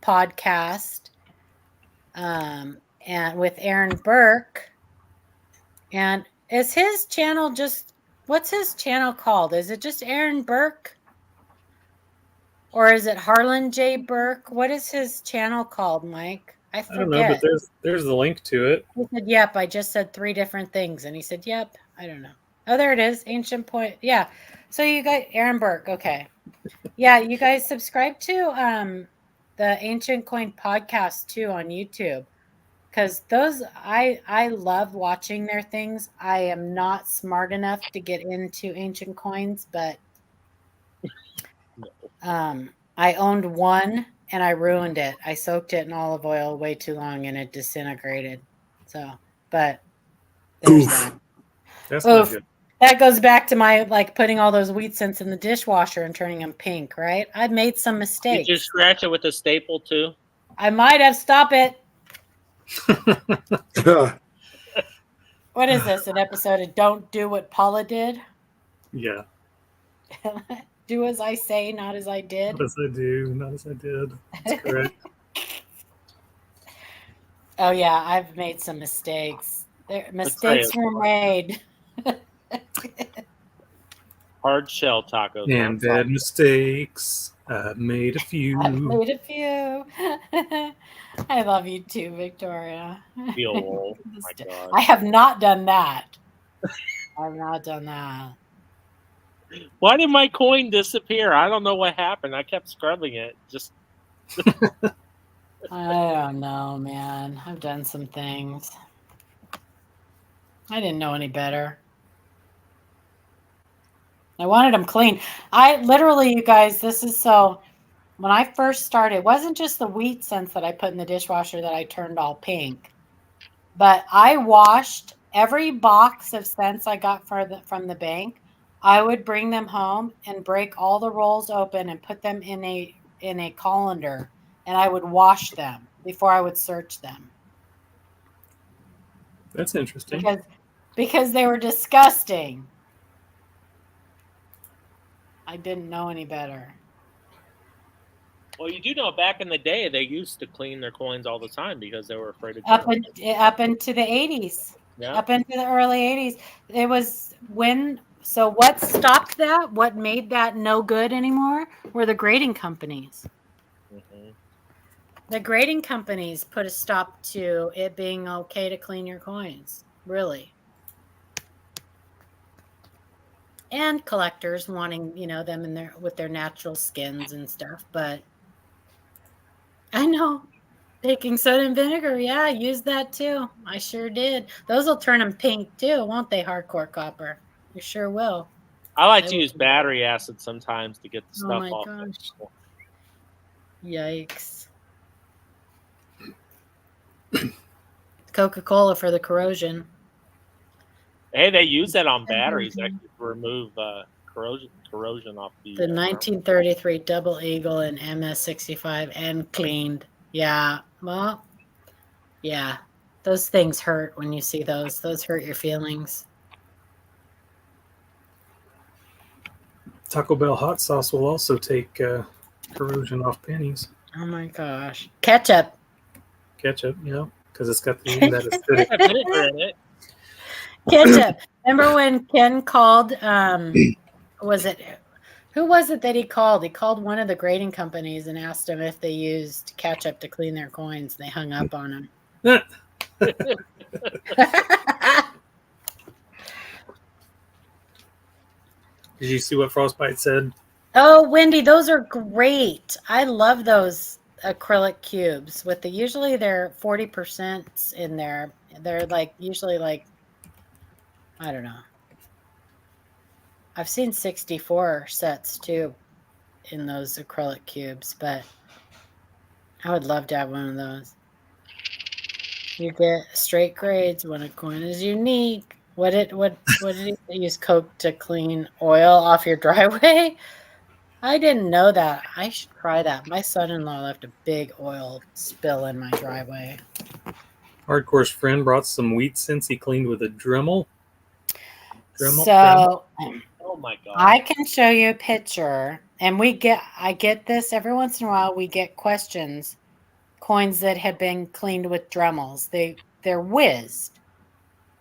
podcast, and with Aaron Burke. And is his channel what's his channel called? Is it just Aaron Burke? Or is it Harlan J. Burke? What is his channel called, Mike? I forget. I don't know, but there's the link to it. He said, yep, I just said 3 different things. And he said, yep, I don't know. Oh, there it is. Ancient Point. Yeah. So you got Aaron Burke. Okay. Yeah, you guys subscribe to the Ancient Coin podcast too on YouTube. Because those, I love watching their things. I am not smart enough to get into ancient coins, but I owned one and I ruined it. I soaked it in olive oil way too long and it disintegrated. So, but there's that. That's not good. That goes back to my putting all those wheat cents in the dishwasher and turning them pink, right? I've made some mistakes. Did you scratch it with a staple too? I might have. Stop it. What is this? An episode of Don't Do What Paula Did? Yeah. Do as I say, not as I did. Not as I do, not as I did. That's correct. Oh yeah, I've made some mistakes. Mistakes were made. Hard shell tacos. And bad mistakes. I've made a few. I've made a few. I love you too, Victoria. Feel old. Oh my God. I have not done that. I've not done that. Why did my coin disappear? I don't know what happened. I kept scrubbing it. Just I don't know, man. I've done some things. I didn't know any better. I wanted them clean. I literally, you guys, this is so, when I first started, it wasn't just the wheat cents that I put in the dishwasher that I turned all pink, but I washed every box of cents I got from the bank. I would bring them home and break all the rolls open and put them in a colander, and I would wash them before I would search them. That's interesting. Because they were disgusting. I didn't know any better. Well, you do know back in the day they used to clean their coins all the time because they were afraid of up into the 80s. Yeah. Up into the early 80s. It was so what stopped that? What made that no good anymore were the grading companies. Mm-hmm. The grading companies put a stop to it being okay to clean your coins. Really. And collectors wanting, them with their natural skins and stuff. But I know baking soda and vinegar. Yeah, use that too. I sure did. Those will turn them pink too, won't they? Hardcore copper. You sure will. I like to use battery acid sometimes to get the stuff off. Oh my gosh. Yikes. Coca-Cola for the corrosion. Hey, they use that on batteries actually to remove corrosion off the 1933 Double Eagle and MS65 and cleaned. Yeah. Well, yeah. Those things hurt when you see those. Those hurt your feelings. Taco Bell hot sauce will also take corrosion off pennies. Oh my gosh. Ketchup, because it's got that acidic. vinegar in it. Ketchup. Remember when Ken called, who was it that he called? He called one of the grading companies and asked them if they used ketchup to clean their coins. They hung up on him. Did you see what Frostbite said? Oh, Wendy, those are great. I love those acrylic cubes with usually they're 40% in there. They're usually I don't know. I've seen 64 sets too in those acrylic cubes, but I would love to have one of those. You get straight grades when a coin is unique. What did he use? Coke to clean oil off your driveway? I didn't know that. I should try that. My son-in-law left a big oil spill in my driveway. Hardcore's friend brought some wheat since he cleaned with a Dremel. So, oh my God. I can show you a picture, and I get this every once in a while. We get questions, coins that have been cleaned with Dremels. They're whizzed.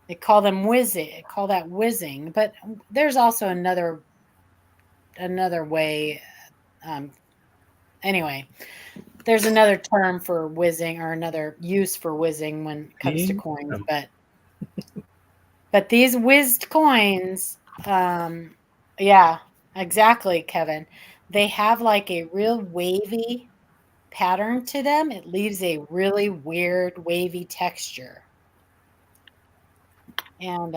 They call them whizzing. Call that whizzing. But there's also another way. Anyway, there's another term for whizzing, or another use for whizzing when it comes to coins. But these whizzed coins, yeah, exactly, Kevin. They have like a real wavy pattern to them. It leaves a really weird wavy texture. And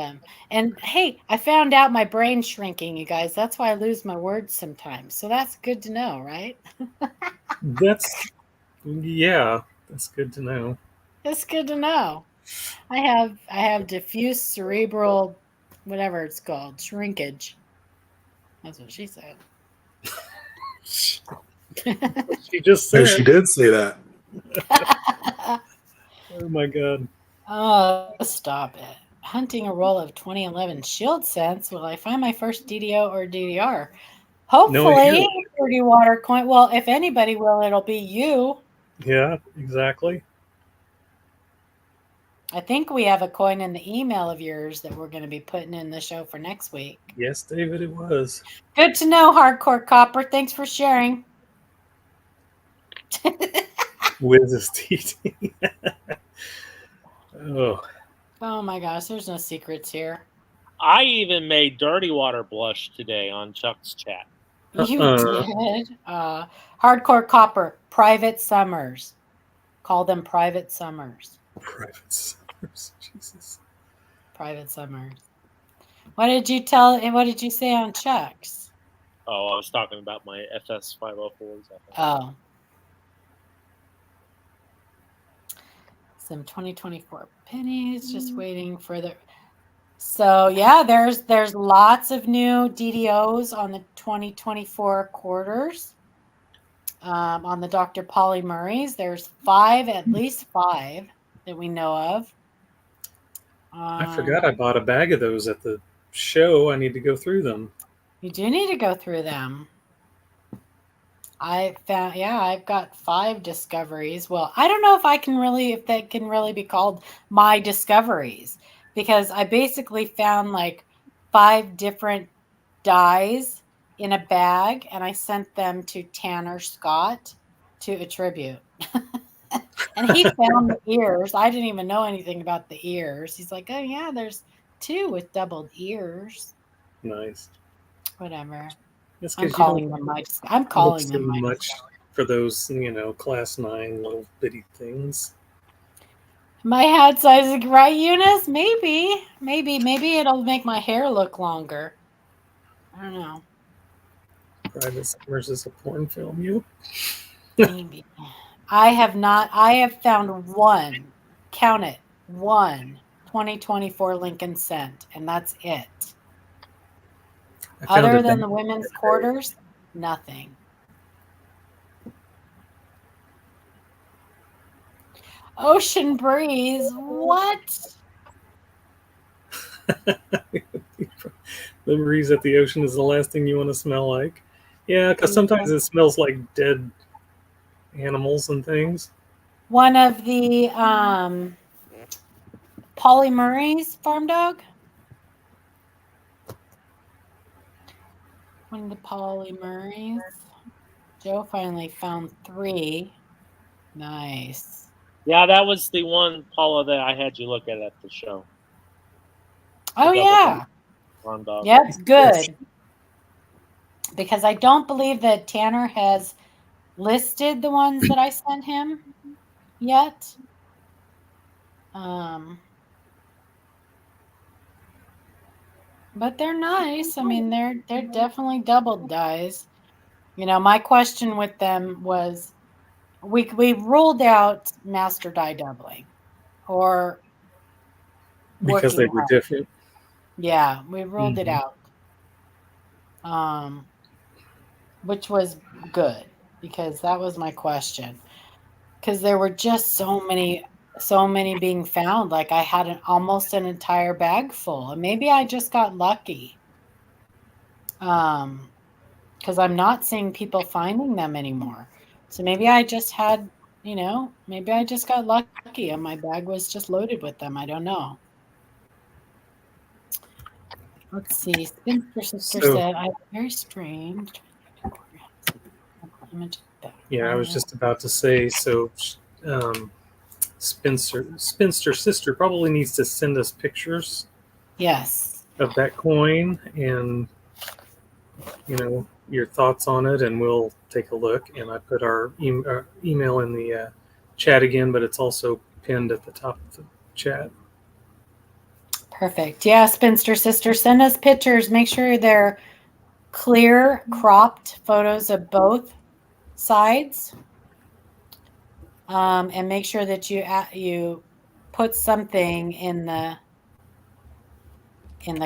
hey, I found out my brain's shrinking, you guys. That's why I lose my words sometimes. So that's good to know, right? That's good to know. It's good to know. I have diffuse cerebral, whatever it's called, shrinkage. That's what she said. She just said. She did say that. Oh my God. Oh, stop it. Hunting a roll of 2011 Shield Sense. Will I find my first DDO or DDR? Hopefully, Dirty Water coin. Well, if anybody will, it'll be you. Yeah, exactly. I think we have a coin in the email of yours that we're going to be putting in the show for next week. Yes, David, it was. Good to know, Hardcore Copper. Thanks for sharing. With his TT. Oh my gosh, there's no secrets here. I even made Dirty Water blush today on Chuck's chat. You did? Hardcore Copper, Private Summers. Call them Private Summers. Private Summers, Jesus. Private Summers. What did you say on Chuck's? Oh, I was talking about my FS 504s. Oh. Some 2024 pennies, just waiting for the. So yeah, there's lots of new DDOs on the 2024 quarters. On the Dr. Polly Murray's, there's at least five that we know of. I forgot I bought a bag of those at the show. I need to go through them. You do need to go through them. I've got 5 discoveries. Well, I don't know if that can really be called my discoveries, because I basically found like 5 different dyes in a bag, and I sent them to Tanner Scott to attribute. And he found the ears. I didn't even know anything about the ears. He's like, oh yeah, there's 2 with doubled ears. Nice. Whatever. I'm calling them my much for those, class 9 little bitty things. My hat size is right, Eunice? Maybe it'll make my hair look longer. I don't know. Private Summers is a porn film, you? Maybe. I have found one. Count it. 1 2024 Lincoln Cent, and that's it. Other than the women's quarters, nothing. Ocean Breeze, what? The breeze at the ocean is the last thing you want to smell like. Yeah, because sometimes it smells like dead animals and things. One of the Polly Murray's farm dog. One of the Polly Murray's. Joe finally found 3. Nice. Yeah, that was the one, Paula, that I had you look at the show. Oh, yeah. Farm dog. Yep, good. Because I don't believe that Tanner has listed the ones that I sent him yet. But they're nice. I mean, they're definitely doubled dyes. My question with them was, we ruled out master dye doubling, or because they were different. Yeah, we ruled it out. Which was good, because that was my question. Because there were just so many so many being found. Like I had almost an entire bag full, and maybe I just got lucky. Because I'm not seeing people finding them anymore. So maybe I just had, maybe I just got lucky and my bag was just loaded with them. I don't know. Let's see. Spinster Sister said, I'm very strange. Yeah, I was just about to say, so Spinster Sister probably needs to send us pictures. Yes. Of that coin and, your thoughts on it, and we'll take a look. And I put our email in the chat again, but it's also pinned at the top of the chat. Perfect. Yeah, Spinster Sister, send us pictures. Make sure they're clear, cropped photos of both sides. And make sure that you put something in the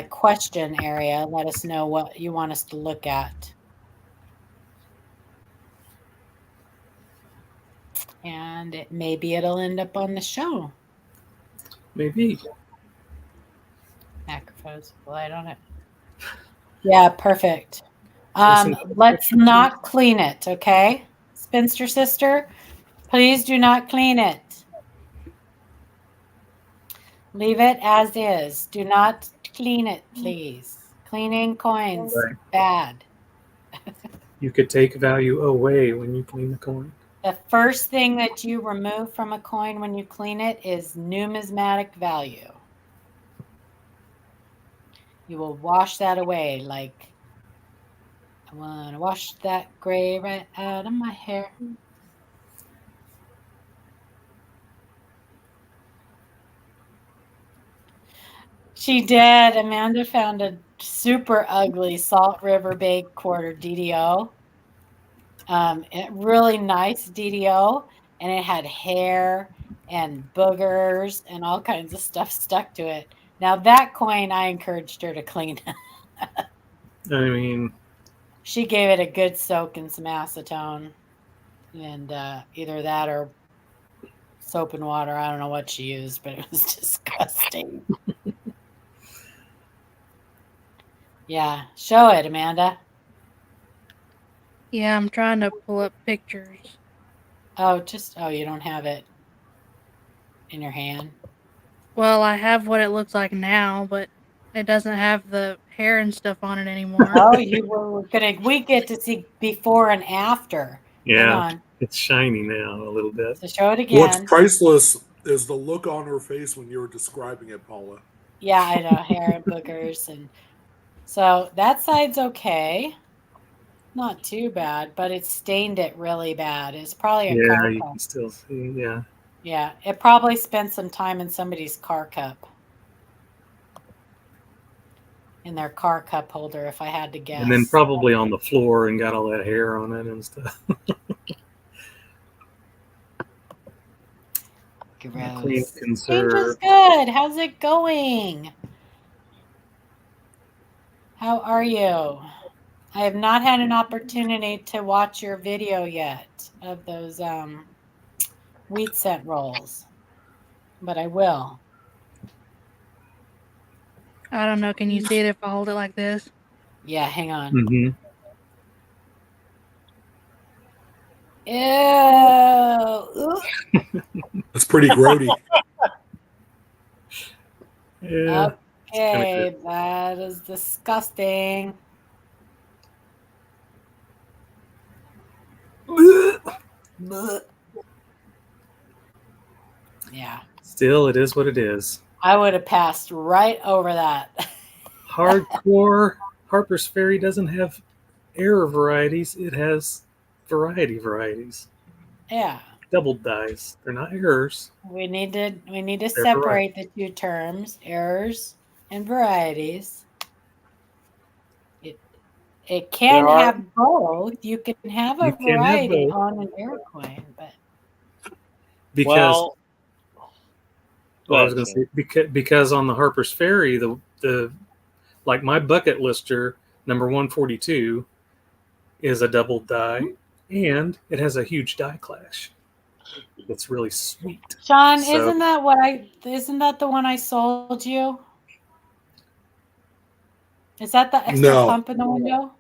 question area. Let us know what you want us to look at. And maybe it'll end up on the show. Maybe. Macrophones light on it. Yeah, perfect. Let's not clean it, okay? Spinster Sister, please do not clean it. Leave it as is. Do not clean it, please. Cleaning coins, right. Bad. You could take value away when you clean the coin. The first thing that you remove from a coin when you clean it is numismatic value. You will wash that away like, I want to wash that gray right out of my hair. She did. Amanda found a super ugly Salt River Bay quarter DDO. Really nice DDO, and it had hair and boogers and all kinds of stuff stuck to it. Now that coin, I encouraged her to clean. I mean, she gave it a good soak in some acetone, and either that or soap and water. I don't know what she used, but it was disgusting. Yeah, show it, Amanda. Yeah, I'm trying to pull up pictures. Oh, you don't have it in your hand? Well, I have what it looks like now, but it doesn't have the hair and stuff on it anymore. Oh, we get to see before and after. Yeah, it's shiny now a little bit. So show it again. What's priceless is the look on her face when you were describing it, Paula. Yeah, I know, hair and boogers, and so that side's okay. Not too bad, but it stained it really bad. It's probably a car cup. Yeah, you can still see, yeah. Yeah, it probably spent some time in somebody's car cup. In their car cup holder, if I had to guess. And then probably on the floor and got all that hair on it and stuff. Gross. Clean, conserve. Good. How's it going? How are you? I have not had an opportunity to watch your video yet of those wheat scent rolls, but I will. I don't know. Can you see it if I hold it like this? Yeah, hang on. Mm-hmm. Ew. That's pretty grody. Yeah. Okay, that is disgusting. Yeah. Still, it is what it is. I would have passed right over that. Hardcore Harper's Ferry doesn't have error varieties. It has varieties. Yeah. Double dyes. They're not errors. We need to separate the two terms, errors and varieties. It can have both. You can have a variety on an error coin, but because I was going to say because on the Harper's Ferry, the like my bucket lister number 142 is a double die, and it has a huge die clash. It's really sweet. Sean, So- isn't that the one I sold you? Is that the extra No. pump in the window?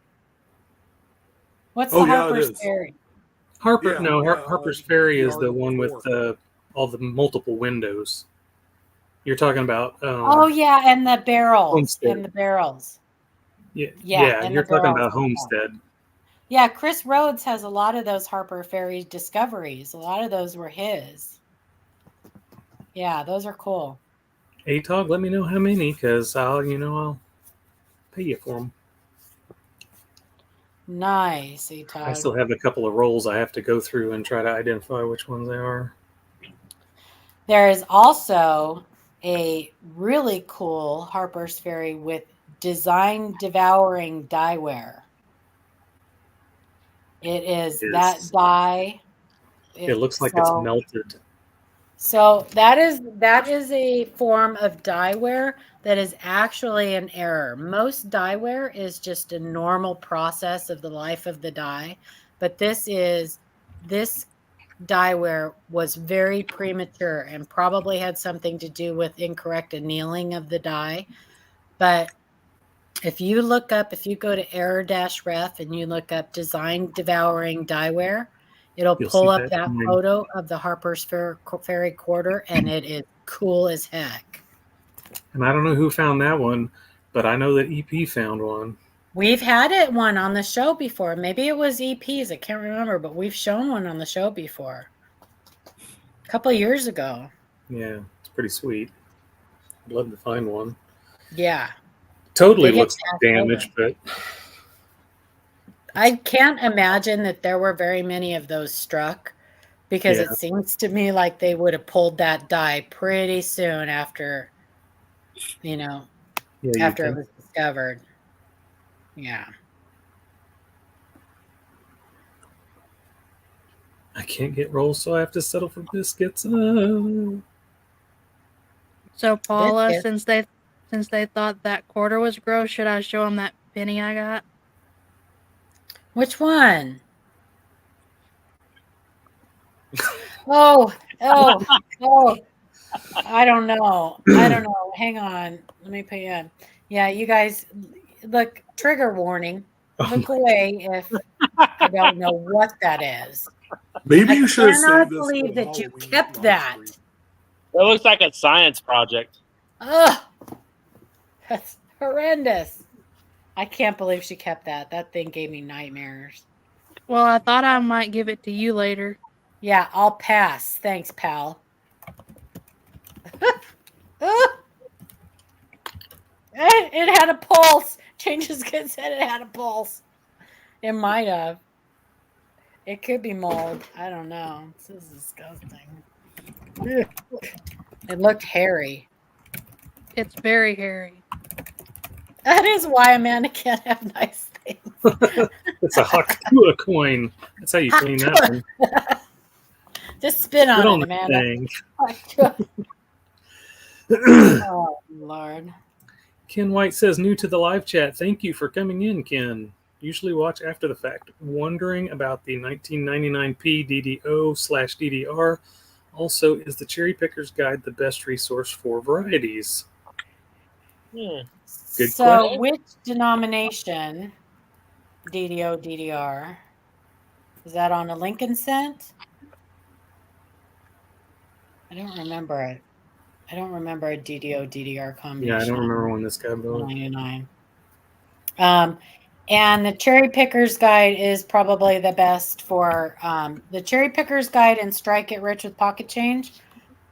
What's Oh, the yeah, it Harper's is. Ferry? Harper's Ferry is the one with RE4. all the multiple windows. You're talking about. Oh yeah, and the barrels. Homestead. And the barrels. Yeah, and you're the talking barrels. about Homestead. Yeah, Chris Rhodes has a lot of those Harper Ferry discoveries. A lot of those were his. Yeah, those are cool. ATOG, let me know how many, because I'll pay you for them. Nice, I ATOG. still have a couple of rolls I have to go through and try to identify which ones they are. There is also a really cool Harper's Ferry with design devouring dieware. It is that dye. It looks like it's melted. So that is a form of dieware that is actually an error. Most dieware is just a normal process of the life of the dye, but this dieware was very premature and probably had something to do with incorrect annealing of the dye. But if you go to error-ref and you look up design devouring dieware, it'll You'll pull see up that photo of the Harper's Ferry quarter, and it is cool as heck. And I don't know who found that one, but I know that EP found one. We've had one on the show before. Maybe it was EP's. I can't remember, but we've shown one on the show before. A couple of years ago. Yeah, it's pretty sweet. I'd love to find one. Yeah. Totally looks damaged, but I can't imagine that there were very many of those struck, because it seems to me like they would have pulled that dye pretty soon after, after it was discovered. Yeah. I can't get rolls, so I have to settle for biscuits. So Paula, since they thought that quarter was gross, should I show them that penny I got? Which one? Oh! I don't know. Hang on. Let me put you in. Yeah, you guys, look, trigger warning. Look away if I don't know what that is. Maybe you should have saved this. I cannot believe that you kept that. It looks like a science project. Ugh. That's horrendous. I can't believe she kept that. That thing gave me nightmares. Well, I thought I might give it to you later. Yeah, I'll pass. Thanks, pal. It had a pulse. Changes Kid said it had a pulse. It might have. It could be mold. I don't know. This is disgusting. It looked hairy. It's very hairy. That is why Amanda can't have nice things. It's a Hakua coin. That's how you clean that one. Just spit on it, Amanda. Oh, Lord. Ken White says, new to the live chat. Thank you for coming in, Ken. Usually watch after the fact. Wondering about the 1999P DDO/DDR. Also, is the Cherry Picker's Guide the best resource for varieties? Good question. Which denomination, DDO, DDR, is that on a Lincoln cent? I don't remember it. I don't remember a DDO, DDR combination. Yeah, I don't remember when this got built. 99. And the Cherry Picker's Guide is probably the best for the Cherry Picker's Guide and Strike It Rich with Pocket Change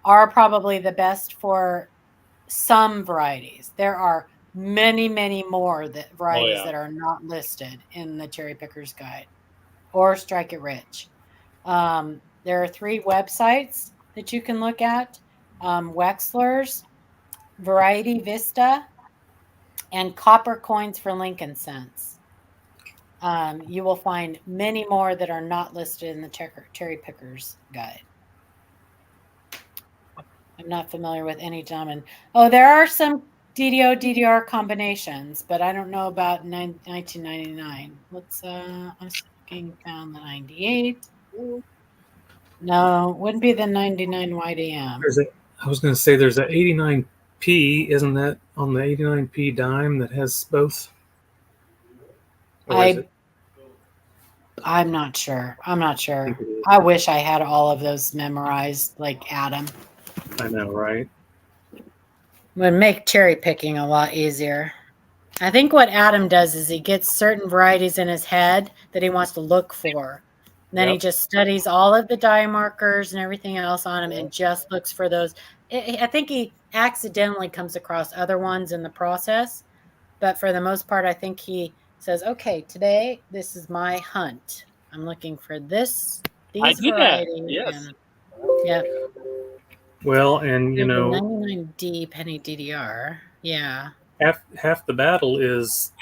are probably the best for some varieties. There are many, many more varieties that are not listed in the Cherry Picker's Guide or Strike It Rich. There are 3 websites that you can look at. Wexler's, Variety Vista, and Copper Coins for Lincoln Cents. You will find many more that are not listed in the Cherry Picker's Guide. I'm not familiar with any denomination. Oh, there are some DDO, DDR combinations, but I don't know about 1999. Let's, I'm looking down the 98. No, wouldn't be the 99 YDM. I was going to say there's a 89P. Isn't that on the 89P dime that has both? I'm not sure. I wish I had all of those memorized like Adam. I know, right? Would make cherry picking a lot easier. I think what Adam does is he gets certain varieties in his head that he wants to look for. And then he just studies all of the dye markers and everything else on them and just looks for those. I think he accidentally comes across other ones in the process. But for the most part, I think he says, okay, today, this is my hunt. I'm looking for these varieties. Yes. Yeah. Well, and you know, 99D penny DDR. Yeah. Half the battle is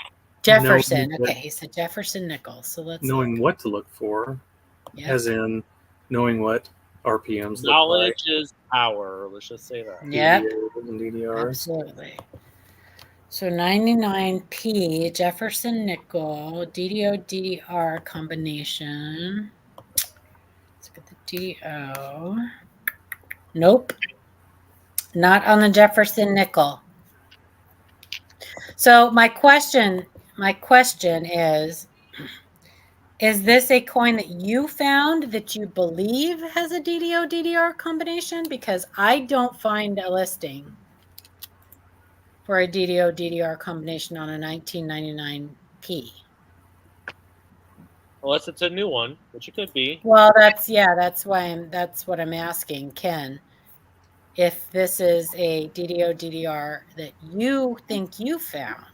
Jefferson. Okay, he said Jefferson nickel. So let's knowing what to look for, as in knowing what RPMs. Knowledge is power. Let's just say that. Yep. And DDRs. Absolutely. So 99P Jefferson nickel DDO DDR combination. Let's look at the DO. Nope. Not on the Jefferson nickel. So my question is this a coin that you found that you believe has a DDO DDR combination? Because I don't find a listing for a DDO DDR combination on a 1999P. Unless it's a new one, which it could be. Well, that's what I'm asking, Ken. If this is a DDO DDR that you think you found.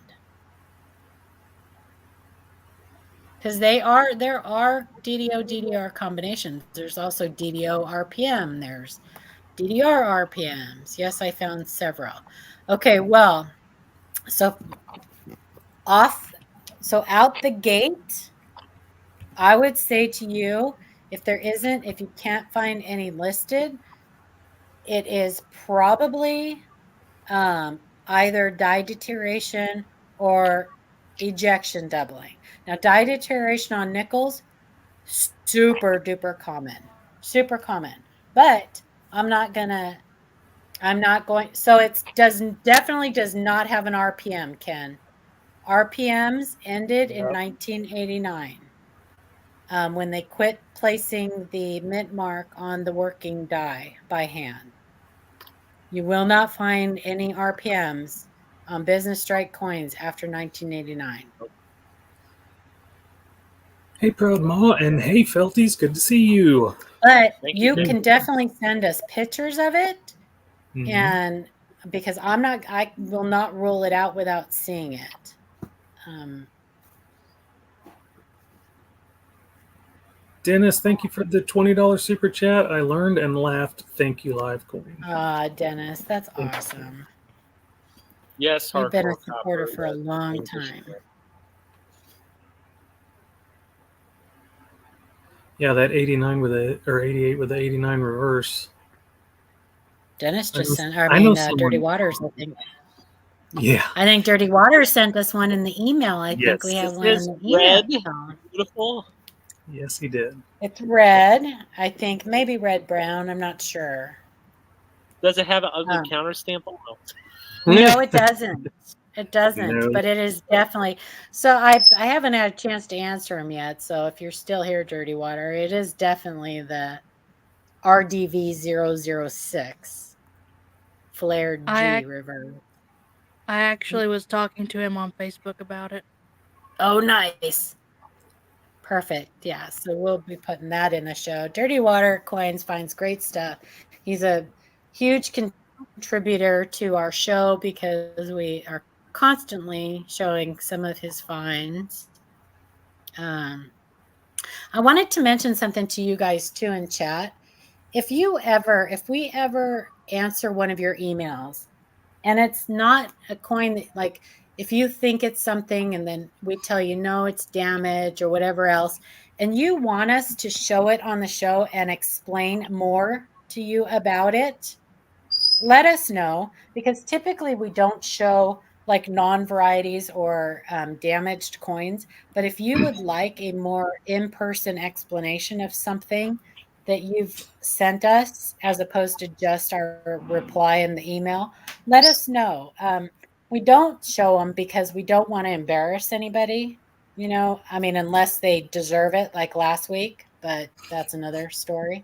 Because there are DDO DDR combinations. There's also DDO RPM. There's DDR RPMs. Yes, I found several. Okay, well, so out the gate, I would say to you, if you can't find any listed, it is probably either dye deterioration or ejection doubling. Now, dye deterioration on nickels, super duper common, but so it definitely does not have an RPM, Ken. RPMs ended in 1989 when they quit placing the mint mark on the working dye by hand. You will not find any RPMs on business strike coins after 1989. Hey, Proud Ma, and hey, Felties, good to see you. But you can definitely send us pictures of it, and because I will not rule it out without seeing it. Dennis, thank you for the $20 super chat. I learned and laughed. Thank you, Live Coin. Dennis, that's awesome. Yes, you've been a supporter for a long time. Yeah, that 88 with the 89 reverse. Dennis just sent. Dirty Waters, I think. Yeah. I think Dirty Waters sent us one in the email. I think we have one in the email. Beautiful. Yes, he did. It's red. I think maybe red brown. I'm not sure. Does it have an ugly counter stamp on it? No, it doesn't. It doesn't. No. But it is definitely. So I haven't had a chance to answer him yet. So if you're still here, Dirty Water, it is definitely the RDV006 flared G reverse. I actually was talking to him on Facebook about it. Oh, nice. Perfect. Yeah. So we'll be putting that in the show. Dirty Water Coins finds great stuff. He's a huge contributor to our show because we are constantly showing some of his finds. I wanted to mention something to you guys too in chat. If we ever answer one of your emails and it's not a coin that, like, if you think it's something and then we tell you, no, it's damaged or whatever else, and you want us to show it on the show and explain more to you about it, let us know, because typically we don't show like non-varieties or damaged coins. But if you would like a more in-person explanation of something, that you've sent us as opposed to just our reply in the email, let us know. We don't show them because we don't want to embarrass anybody, I mean, unless they deserve it, like last week, but that's another story.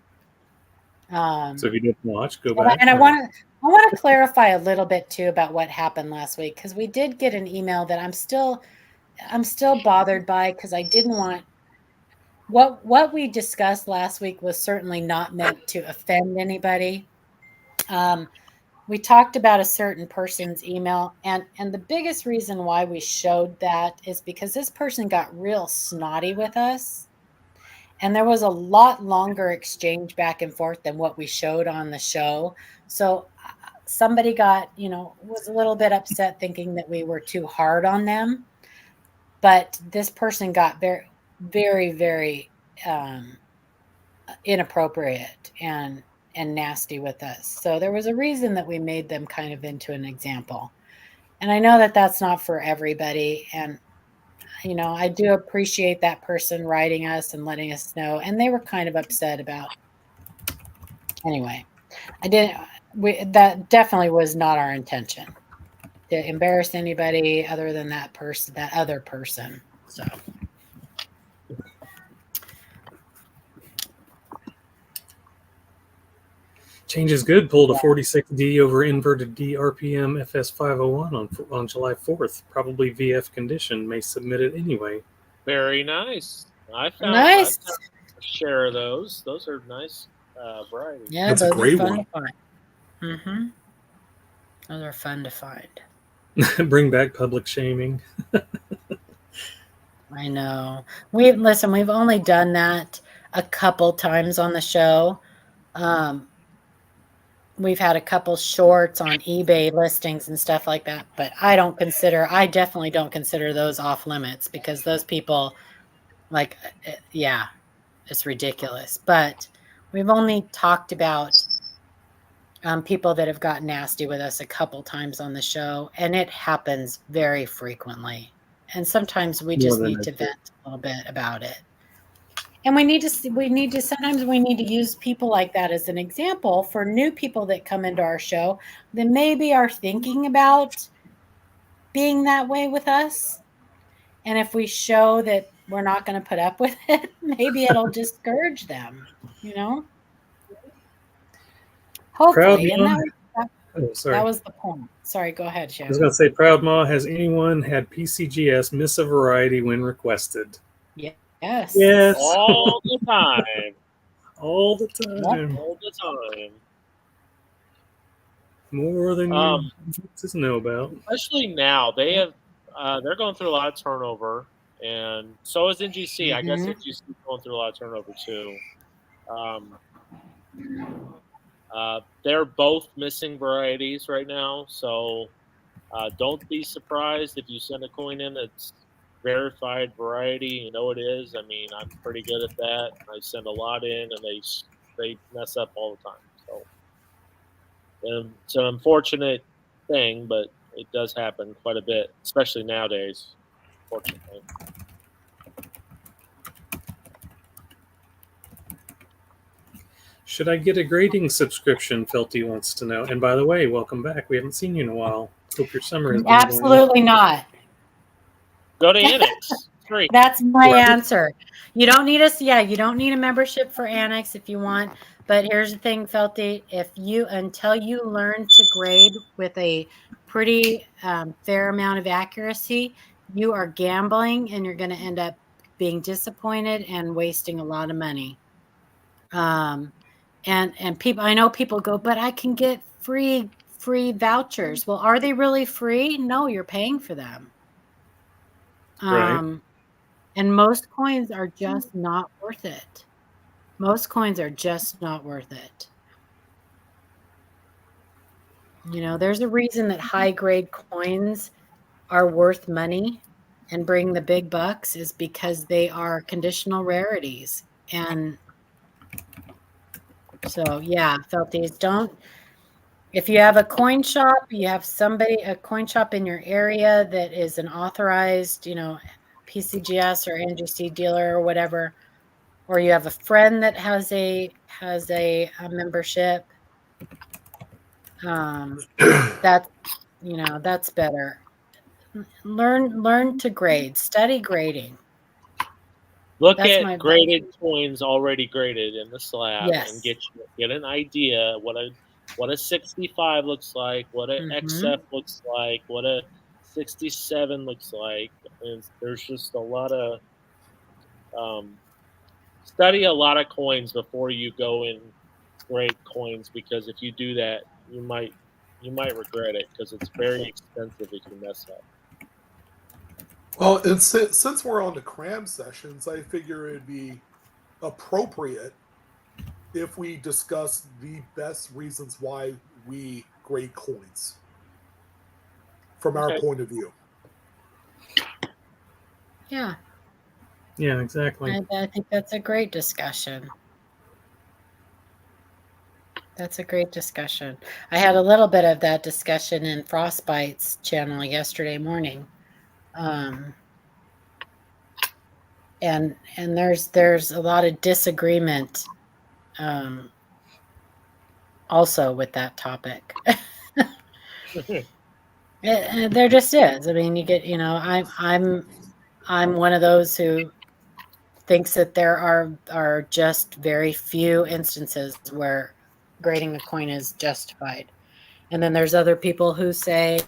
So if you didn't watch, go back. And I want to clarify a little bit too about what happened last week, because we did get an email that I'm still bothered by, because I didn't want what we discussed last week was certainly not meant to offend anybody. We talked about a certain person's email, and the biggest reason why we showed that is because this person got real snotty with us, and there was a lot longer exchange back and forth than what we showed on the show. So somebody was a little bit upset, thinking that we were too hard on them, but this person got very, very, very inappropriate and nasty with us. So there was a reason that we made them kind of into an example. And I know that that's not for everybody. And, I do appreciate that person writing us and letting us know. And they were kind of upset about. Anyway, that definitely was not our intention to embarrass anybody other than that other person. So. Change is good. Pulled a 46D over inverted D RPM FS501 on July 4th. Probably VF condition. May submit it anyway. Very nice. I found a share of those. Those are nice varieties. Yeah, that's those a great are fun one. to find. Mm-hmm. Those are fun to find. Bring back public shaming. I know. We've only done that a couple times on the show. We've had a couple shorts on eBay listings and stuff like that, but I definitely don't consider those off limits, because those people, it's ridiculous. But we've only talked about people that have gotten nasty with us a couple times on the show, and it happens very frequently. And sometimes we just need to vent a little bit about it. And sometimes we need to use people like that as an example for new people that come into our show that maybe are thinking about being that way with us. And if we show that we're not going to put up with it, maybe it'll discourage them, Hopefully. That was the point. Sorry, go ahead, Shannon. I was going to say, Proud Ma, has anyone had PCGS miss a variety when requested? Yes. Yes. All the time. All the time. Yep. All the time. More than you just know about. Especially now, they're going through a lot of turnover, and so is NGC. Mm-hmm. I guess NGC is going through a lot of turnover too. They're both missing varieties right now, so don't be surprised if you send a coin in that's verified variety. It is. I mean, I'm pretty good at that. I send a lot in, and they mess up all the time. So it's an unfortunate thing, but it does happen quite a bit, especially nowadays, fortunately. Should I get a grading subscription? Felty wants to know. And by the way, welcome back. We haven't seen you in a while. Hope your summer has been absolutely not. Go to Annex. Free. That's my answer. You don't need you don't need a membership for Annex if you want. But here's the thing, Felty, until you learn to grade with a pretty fair amount of accuracy, you are gambling, and you're going to end up being disappointed and wasting a lot of money. And people, I know people go, but I can get free vouchers. Well, are they really free? No, you're paying for them. Right. And most coins are just not worth it. Most coins are just not worth it. There's a reason that high grade coins are worth money and bring the big bucks, is because they are conditional rarities. And so, yeah, Felties, if you have a coin shop, you have a coin shop in your area that is an authorized, PCGS or NGC dealer or whatever, or you have a friend that has a membership. That's that's better. Learn to grade. Study grading. Look at graded coins already graded in the slab, Yes. and get an idea what a 65 looks like, what a XF looks like, what a 67 looks like. And there's just a lot of study a lot of coins before you go and grade coins, because if you do that, you might regret it, because it's very expensive if you mess up. Well, and since we're on the Cram sessions, I figure it'd be appropriate if we discuss the best reasons why we grade coins from our point of view. Yeah. Yeah, exactly. I think that's a great discussion. That's a great discussion. I had a little bit of that discussion in Frostbite's channel yesterday morning. And there's a lot of disagreement also with that topic. There just is. I mean, you get, I'm one of those who thinks that there are just very few instances where grading a coin is justified. And then there's other people who say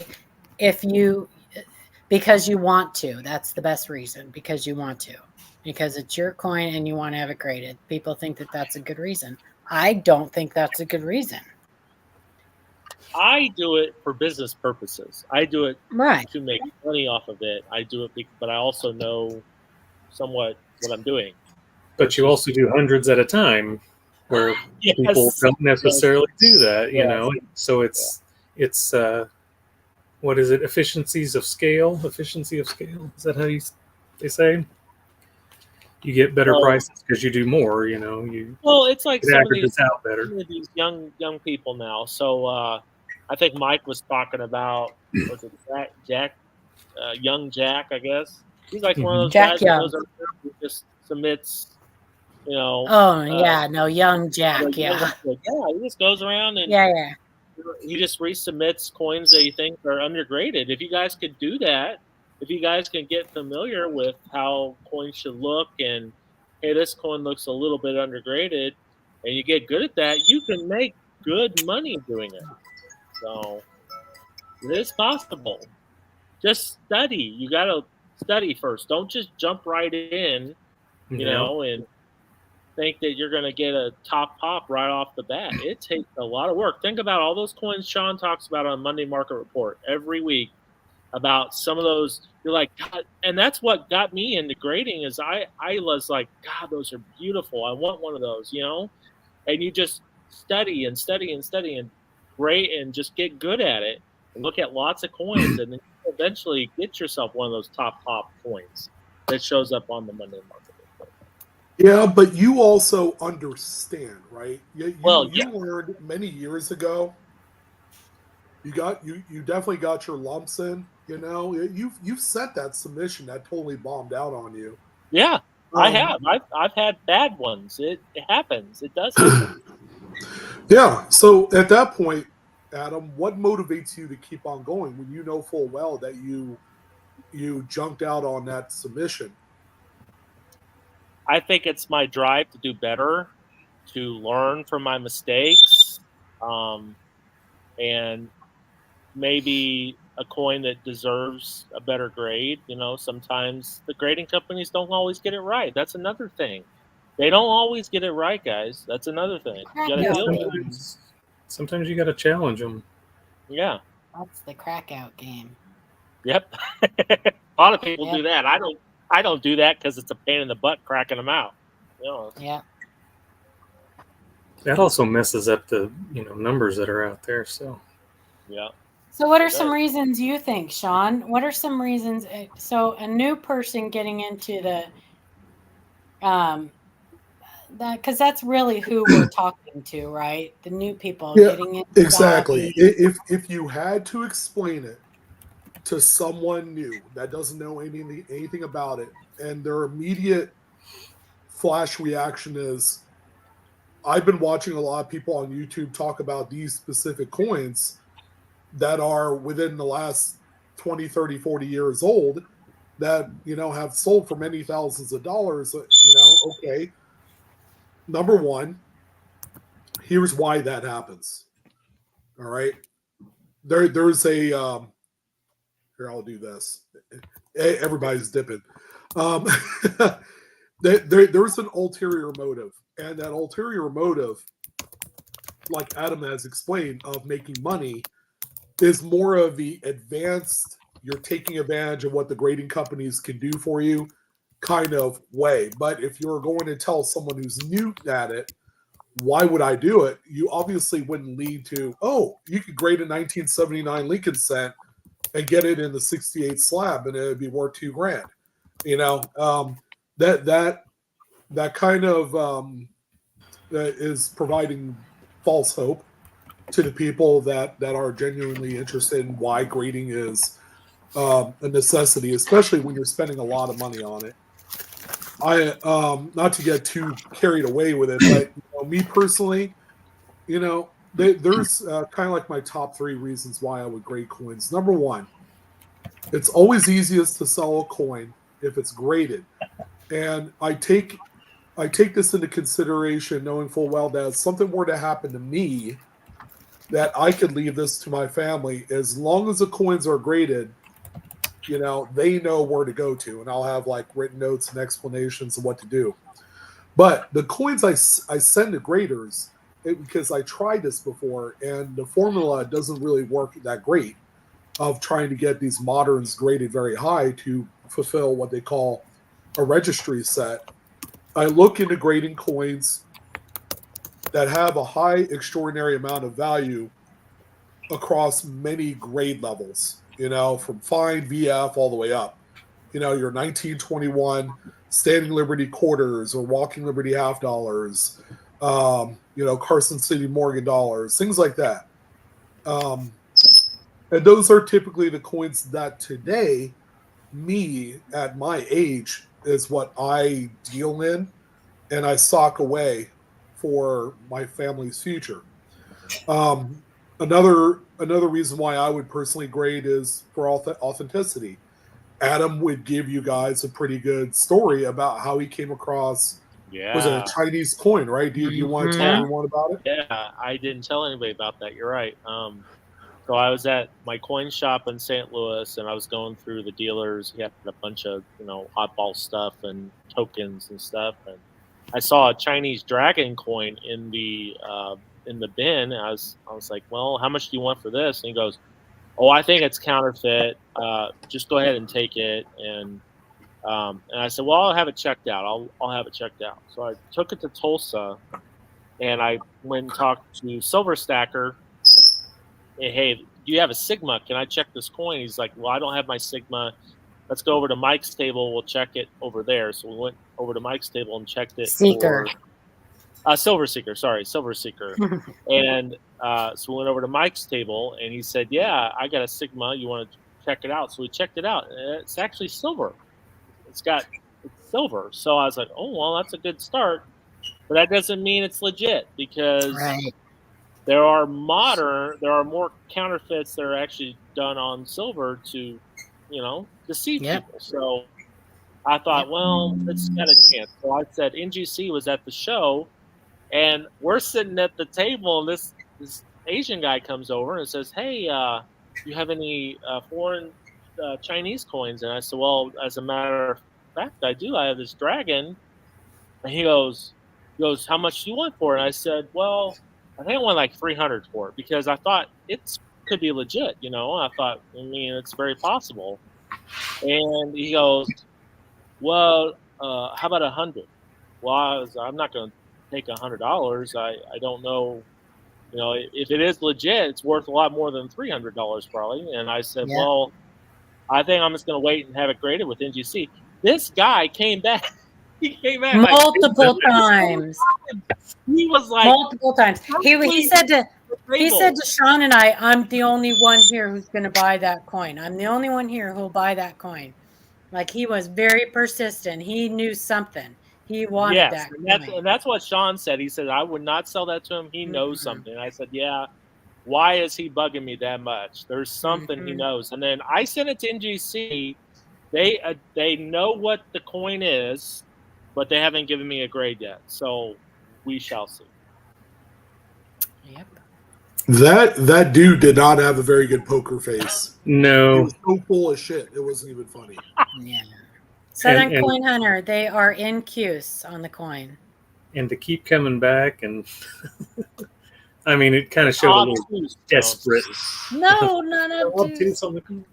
because you want to, that's the best reason, because you want to, because it's your coin and you want to have it graded. People think that that's a good reason. I don't think that's a good reason. I do it for business purposes. I do it right to make money off of it. I do it, but I also know somewhat what I'm doing. But you also do hundreds at a time, where people don't necessarily do that, you know. So it's what is it? Efficiency of scale. Is that how they say? You get better prices because you do more. You know, it's like some of these young people now. So I think Mike was talking about, was it Jack, young Jack? I guess he's like one of those Jack guys who just submits. Young Jack. He just goes around and he just resubmits coins that he thinks are undergraded. If you guys could do that, if you guys can get familiar with how coins should look, and hey, this coin looks a little bit undergraded, and you get good at that, you can make good money doing it. So it is possible. Just study. You got to study first. Don't just jump right in, you know, and think that you're going to get a top pop right off the bat. It takes a lot of work. Think about all those coins Sean talks about on Monday Market Report every week, about some of those. You're like, God, and that's what got me into grading, is I was like, God, those are beautiful. I want one of those, you know. And you just study and study and study and grade and just get good at it, and look at lots of coins, and then eventually get yourself one of those top pop coins that shows up on the Monday Market. Yeah, but you also understand, right? You learned many years ago. You definitely got your lumps in. You know, you've sent that submission that totally bombed out on you. Yeah, I have. I've had bad ones. It happens. It does happen. Yeah. So at that point, Adam, what motivates you to keep on going when you know full well that you junked out on that submission? I think it's my drive to do better, to learn from my mistakes, and maybe a coin that deserves a better grade. You know, sometimes the grading companies don't always get it right. That's another thing. They don't always get it right, guys. That's another thing. You got to deal with it. Sometimes you got to challenge them. Yeah. That's the crack out game. Yep. A lot of people do that. I don't do that because it's a pain in the butt cracking them out. You know? Yeah. That also messes up the numbers that are out there. So. Yeah. So what are some reasons you think, Sean? What are some reasons? So a new person getting into the that, because that's really who we're talking to, right? The new people getting into exactly. If you had to explain it to someone new that doesn't know anything about it, and their immediate flash reaction is I've been watching a lot of people on YouTube talk about these specific coins that are within the last 20, 30, 40 years old that, have sold for many thousands of dollars. Okay. Number one, here's why that happens. All right. There's a, here, I'll do this. Everybody's dipping. There's an ulterior motive, and that ulterior motive, like Adam has explained, of making money is more of the advanced, you're taking advantage of what the grading companies can do for you kind of way. But if you're going to tell someone who's new at it, why would I do it? You obviously wouldn't lead to, oh, you could grade a 1979 Lincoln cent and get it in the 68 slab and it would be worth $2,000. That kind of is providing false hope to the people that are genuinely interested in why grading is a necessity, especially when you're spending a lot of money on it. I not to get too carried away with it, but me personally, there's kind of like my top 3 reasons why I would grade coins. Number one, it's always easiest to sell a coin if it's graded, and I take this into consideration, knowing full well that if something were to happen to me, that I could leave this to my family. As long as the coins are graded, they know where to go to, and I'll have like written notes and explanations of what to do. But the coins I send to graders, because I tried this before, and the formula doesn't really work that great of trying to get these moderns graded very high to fulfill what they call a registry set. I look into grading coins that have a high extraordinary amount of value across many grade levels, from fine VF all the way up. Your 1921 Standing Liberty quarters or Walking Liberty half dollars, Carson City Morgan dollars, things like that. And those are typically the coins that today, me at my age, is what I deal in and I sock away for my family's future. Another reason why I would personally grade is for authenticity. Adam would give you guys a pretty good story about how he came across. Yeah. Was it a Chinese coin, right? Do you want to tell everyone about it? Yeah, I didn't tell anybody about that. You're right. So I was at my coin shop in St. Louis, and I was going through the dealers. He had a bunch of oddball stuff and tokens and stuff, and I saw a Chinese dragon coin in the bin. And I was like, well, how much do you want for this? And he goes, oh, I think it's counterfeit. Just go ahead and take it. And I said, well, I'll have it checked out. I'll have it checked out. So I took it to Tulsa, and I went and talked to Silver Stacker. Hey, do you have a Sigma? Can I check this coin? He's like, well, I don't have my Sigma. Let's go over to Mike's table. We'll check it over there. So we went over to Mike's table and checked it. Seeker. Silver Seeker. And so we went over to Mike's table, and he said, yeah, I got a Sigma. You want to check it out? So we checked it out. It's actually silver. It's silver. So I was like, oh, well, that's a good start. But that doesn't mean it's legit, because there are more counterfeits that are actually done on silver to, deceive people. So I thought, well, it's got a chance. So I said, NGC was at the show, and we're sitting at the table, and this Asian guy comes over and says, hey, you have any foreign Chinese coins? And I said, well, as a matter of fact, I do. I have this dragon. And he goes, how much do you want for it? And I said, well, I think I want like 300 for it, because I thought it could be legit, I thought, it's very possible. And he goes, well, how about 100? Well, I'm not going to take $100. I don't know, if it is legit, it's worth a lot more than $300 probably. And I said, well, I think I'm just going to wait and have it graded with NGC. This guy came back. He came back multiple times. He was like multiple times. He said to Sean and I, I'm the only one here who's going to buy that coin. I'm the only one here who'll buy that coin. Like, he was very persistent. He knew something. He wanted Yes, that. and that's what Sean said. He said I would not sell that to him. He knows something. And I said, yeah. Why is he bugging me that much? There's something he knows. And then I sent it to NGC. They know what the coin is, but they haven't given me a grade yet. So we shall see. Yep. That dude did not have a very good poker face. No. He was so full of shit. It wasn't even funny. Yeah. Southern And- Coin Hunter, they are in Cuse on the coin. And to keep coming back, and I mean, it kind of showed a little desperate. No, not obtuse. on the coin.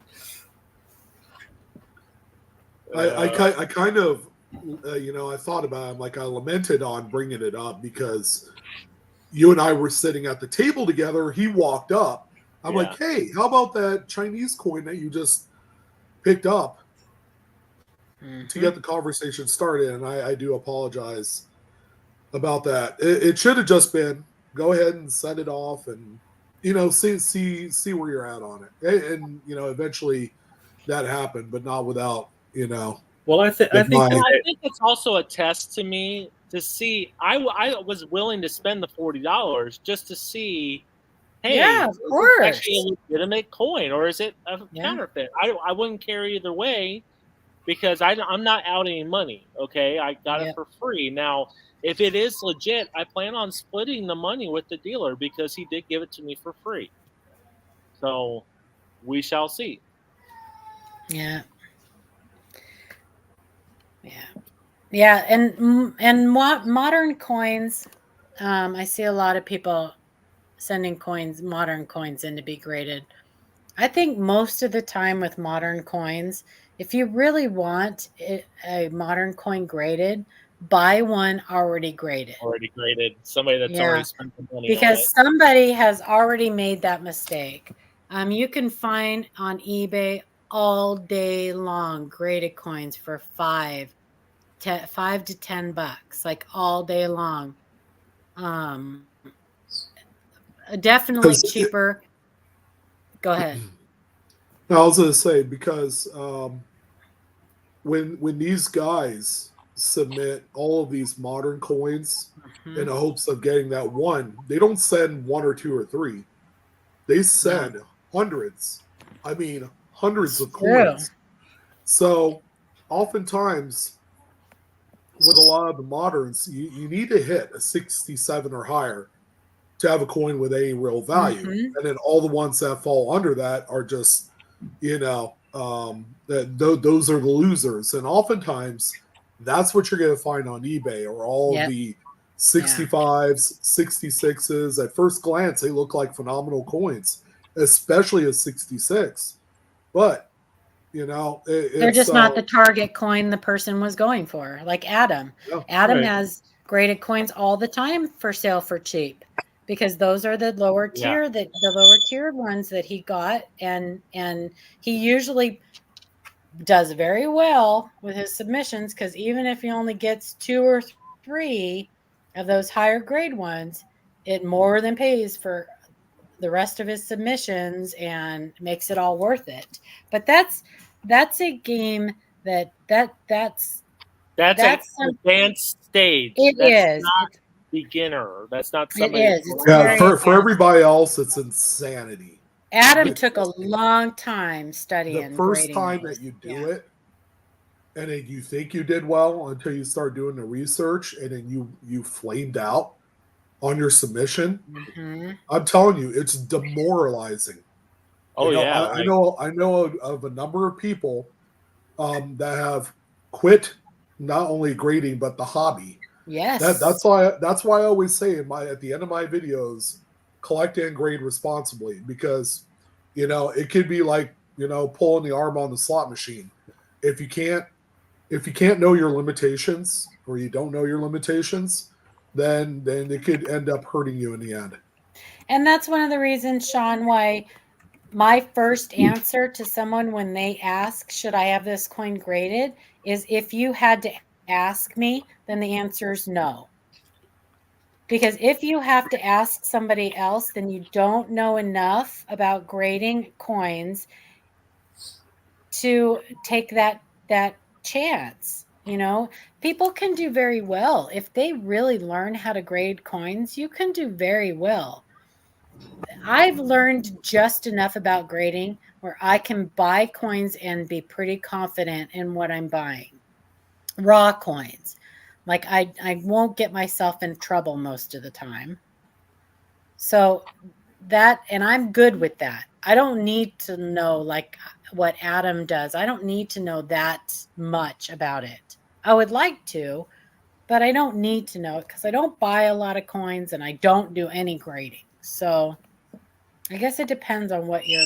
I kind of, I thought about it. I'm like, I lamented on bringing it up because you and I were sitting at the table together. He walked up. I'm like, hey, how about that Chinese coin that you just picked up to get the conversation started? And I do apologize about that. It should have just been go ahead and set it off and, see where you're at on it. And eventually that happened, but not without, Well, I think it's also a test to me to see. I was willing to spend the $40 just to see. Hey, yeah, of is course. this actually a legitimate coin or is it a counterfeit? I wouldn't care either way because I'm not out any money. Okay, I got it for free. Now, if it is legit, I plan on splitting the money with the dealer because he did give it to me for free. So we shall see. Yeah. Yeah, and modern coins, I see a lot of people sending modern coins in to be graded. I think most of the time with modern coins, if you really want a modern coin graded, buy one already graded. Somebody that's already spent the money because on it. Somebody has already made that mistake. You can find on eBay all day long graded coins for $5 to $10, like all day long. Definitely cheaper. Go ahead. I was going to say because when these guys submit all of these modern coins in the hopes of getting that one, they don't send one or two or three. They send hundreds. I mean, hundreds of coins. So oftentimes with a lot of the moderns, you need to hit a 67 or higher to have a coin with any real value. And then all the ones that fall under that are just, those are the losers. And oftentimes that's what you're going to find on eBay or all the 65s, 66s. At first glance, they look like phenomenal coins, especially a 66. But, they're just not the target coin the person was going for. Like Adam. Adam has graded coins all the time for sale for cheap because those are the lower tier, the lower tiered ones that he got. And he usually does very well with his submissions because even if he only gets 2 or 3 of those higher grade ones, it more than pays for the rest of his submissions and makes it all worth it. But that's a game that's an advanced stage. That's not beginner. That's not somebody. It is. For everybody else, it's insanity. Adam took a long time studying. The first time that you do it, and then you think you did well until you start doing the research, and then you flamed out on your submission. I'm telling you, it's demoralizing. I know of a number of people that have quit not only grading but the hobby. Yes, that's why I always say at the end of my videos, collect and grade responsibly because it could be like pulling the arm on the slot machine. If you can't know your limitations or you don't know your limitations, then it could end up hurting you in the end. And that's one of the reasons, Sean, why my first answer to someone when they ask, should I have this coin graded, is if you had to ask me, then the answer is no. Because if you have to ask somebody else, then you don't know enough about grading coins to take that chance. You know, people can do very well. If they really learn how to grade coins, you can do very well. I've learned just enough about grading where I can buy coins and be pretty confident in what I'm buying. Raw coins. Like I won't get myself in trouble most of the time. So that, and I'm good with that. I don't need to know like what Adam does. I don't need to know that much about it. I would like to, but I don't need to know it because I don't buy a lot of coins and I don't do any grading. So I guess it depends on what you're.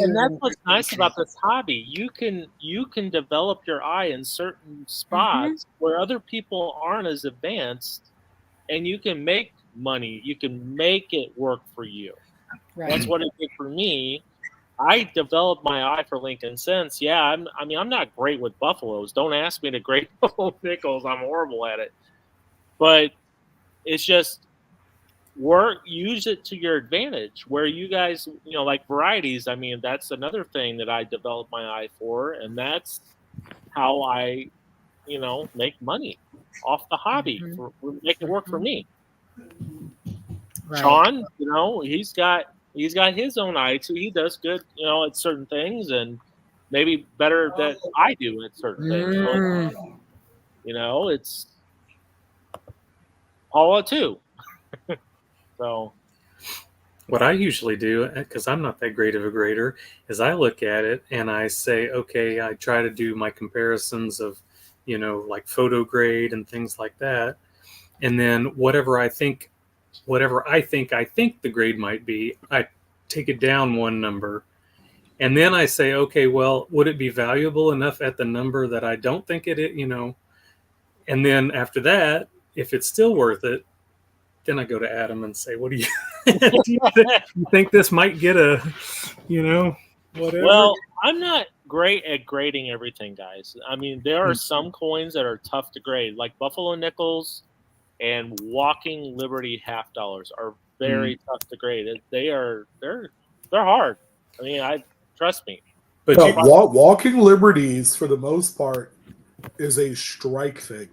And that's what's nice about this hobby. You can develop your eye in certain spots where other people aren't as advanced, and you can make money. You can make it work for you. Right. That's what it did for me. I developed my eye for Lincoln Cents. Yeah, I'm not great with buffaloes. Don't ask me to grade buffalo nickels. I'm horrible at it. But it's just use it to your advantage. Where you guys, like varieties. I mean, that's another thing that I developed my eye for, and that's how I, make money off the hobby. Make it work for me. Right. Sean, he's got his own eye too. He does good, at certain things, and maybe better than I do at certain things. But, it's Paula too. So, what I usually do, because I'm not that great of a grader, is I look at it and I say, okay, I try to do my comparisons of, like Photograde and things like that, and then whatever I think the grade might be, I take it down one number, and then I say, okay, well, would it be valuable enough at the number that I don't think it, and then after that, if it's still worth it, then I go to Adam and say, what do you, you think this might get a, whatever? Well, I'm not great at grading everything, guys. I mean, there are some coins that are tough to grade, like Buffalo nickels and Walking Liberty half dollars are very tough to grade. They're hard. I mean, trust me. But Walking Liberties, for the most part, is a strike thing.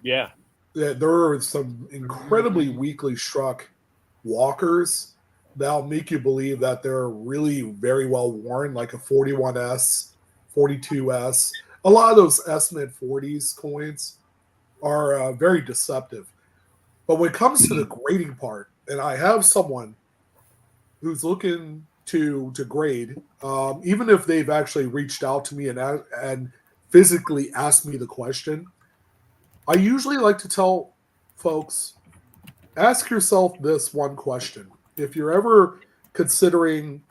Yeah. There are some incredibly weakly struck walkers that'll make you believe that they're really very well worn, like a 41S, 42S. A lot of those S mid 40s coins are very deceptive. But when it comes to the grading part, and I have someone who's looking to grade, even if they've actually reached out to me and physically asked me the question, I usually like to tell folks, ask yourself this one question. If you're ever considering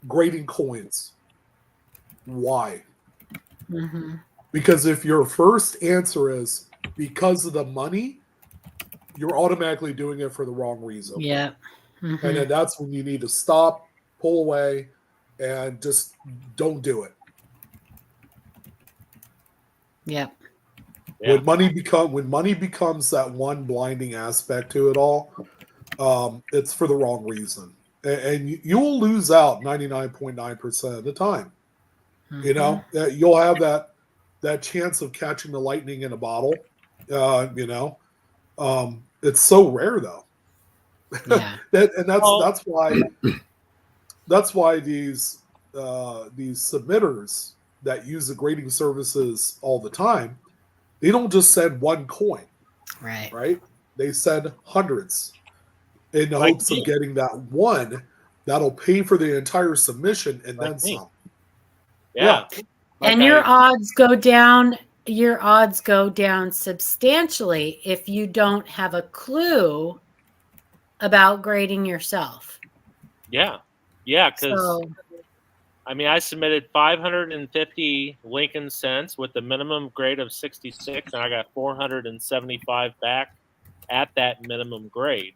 grading coins, why? Because if your first answer is because of the money, you're automatically doing it for the wrong reason. Yeah. And then that's when you need to stop, pull away, and just don't do it. Yep. Yeah. When money becomes that one blinding aspect to it all, it's for the wrong reason, and you'll lose out 99.9% of the time. You'll have that chance of catching the lightning in a bottle. It's so rare though. Yeah. That's why these submitters that use the grading services all the time, they don't just send one coin, right? They send hundreds in the hopes of getting that one that'll pay for the entire submission and then some. Yeah. And your odds go down. Your odds go down substantially if you don't have a clue about grading yourself. Yeah. Yeah, because I submitted 550 Lincoln Cents with the minimum grade of 66, and I got 475 back at that minimum grade.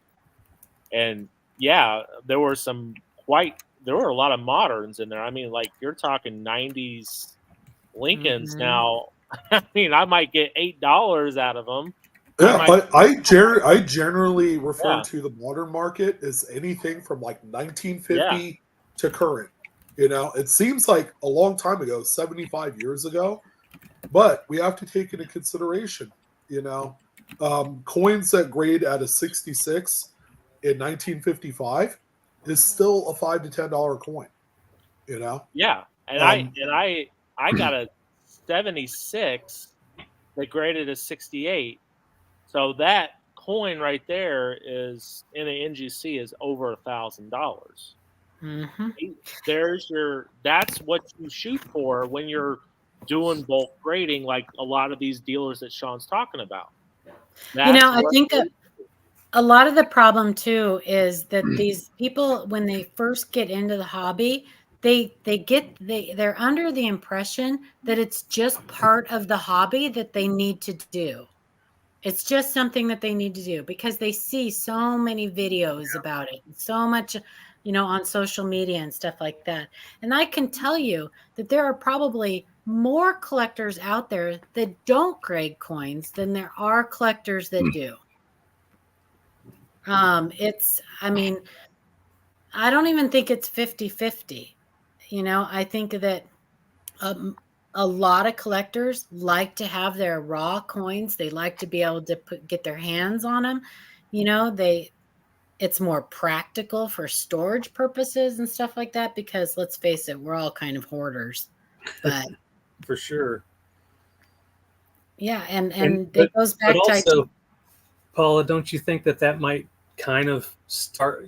And yeah, there were a lot of moderns in there. I mean, like you're talking 90s Lincolns now. I mean, I might get $8 out of them. Yeah, I generally refer to the modern market as anything from like 1950 to current. It seems like a long time ago, 75 years ago, But we have to take into consideration, coins that grade at a 66 in 1955 is still a $5 to $10 coin. Yeah, and I got a 76 that graded a 68. So that coin right there is in an NGC is over $1,000. Mm-hmm. That's what you shoot for when you're doing bulk grading, like a lot of these dealers that Sean's talking about. I think a lot of the problem too is that these people, when they first get into the hobby, they're under the impression that it's just part of the hobby that they need to do. It's just something that they need to do because they see so many videos about it, so much, on social media and stuff like that. And I can tell you that there are probably more collectors out there that don't grade coins than there are collectors that do. I don't even think it's 50-50. I think that a lot of collectors like to have their raw coins. They like to be able to get their hands on them. It's more practical for storage purposes and stuff like that, because let's face it, we're all kind of hoarders. But for sure. Yeah, and it goes back but also, to Paula, don't you think that might kind of start,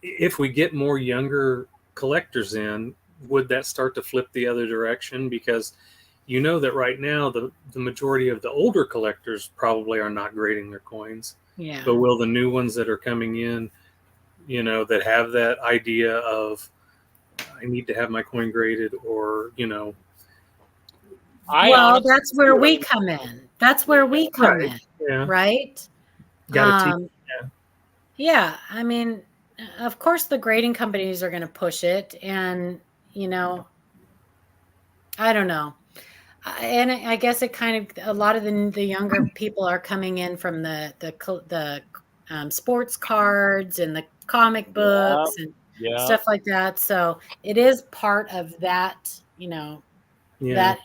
if we get more younger collectors in, would that start to flip the other direction? Because that right now the majority of the older collectors probably are not grading their coins. Yeah. But will the new ones that are coming in, that have that idea of I need to have my coin graded, or that's where we come in. That's where we come in. Yeah. Right? Yeah. I mean, of course the grading companies are going to push it, and I don't know. And I guess it kind of, a lot of the younger people are coming in from the sports cards and the comic books and stuff like that. So it is part of that, that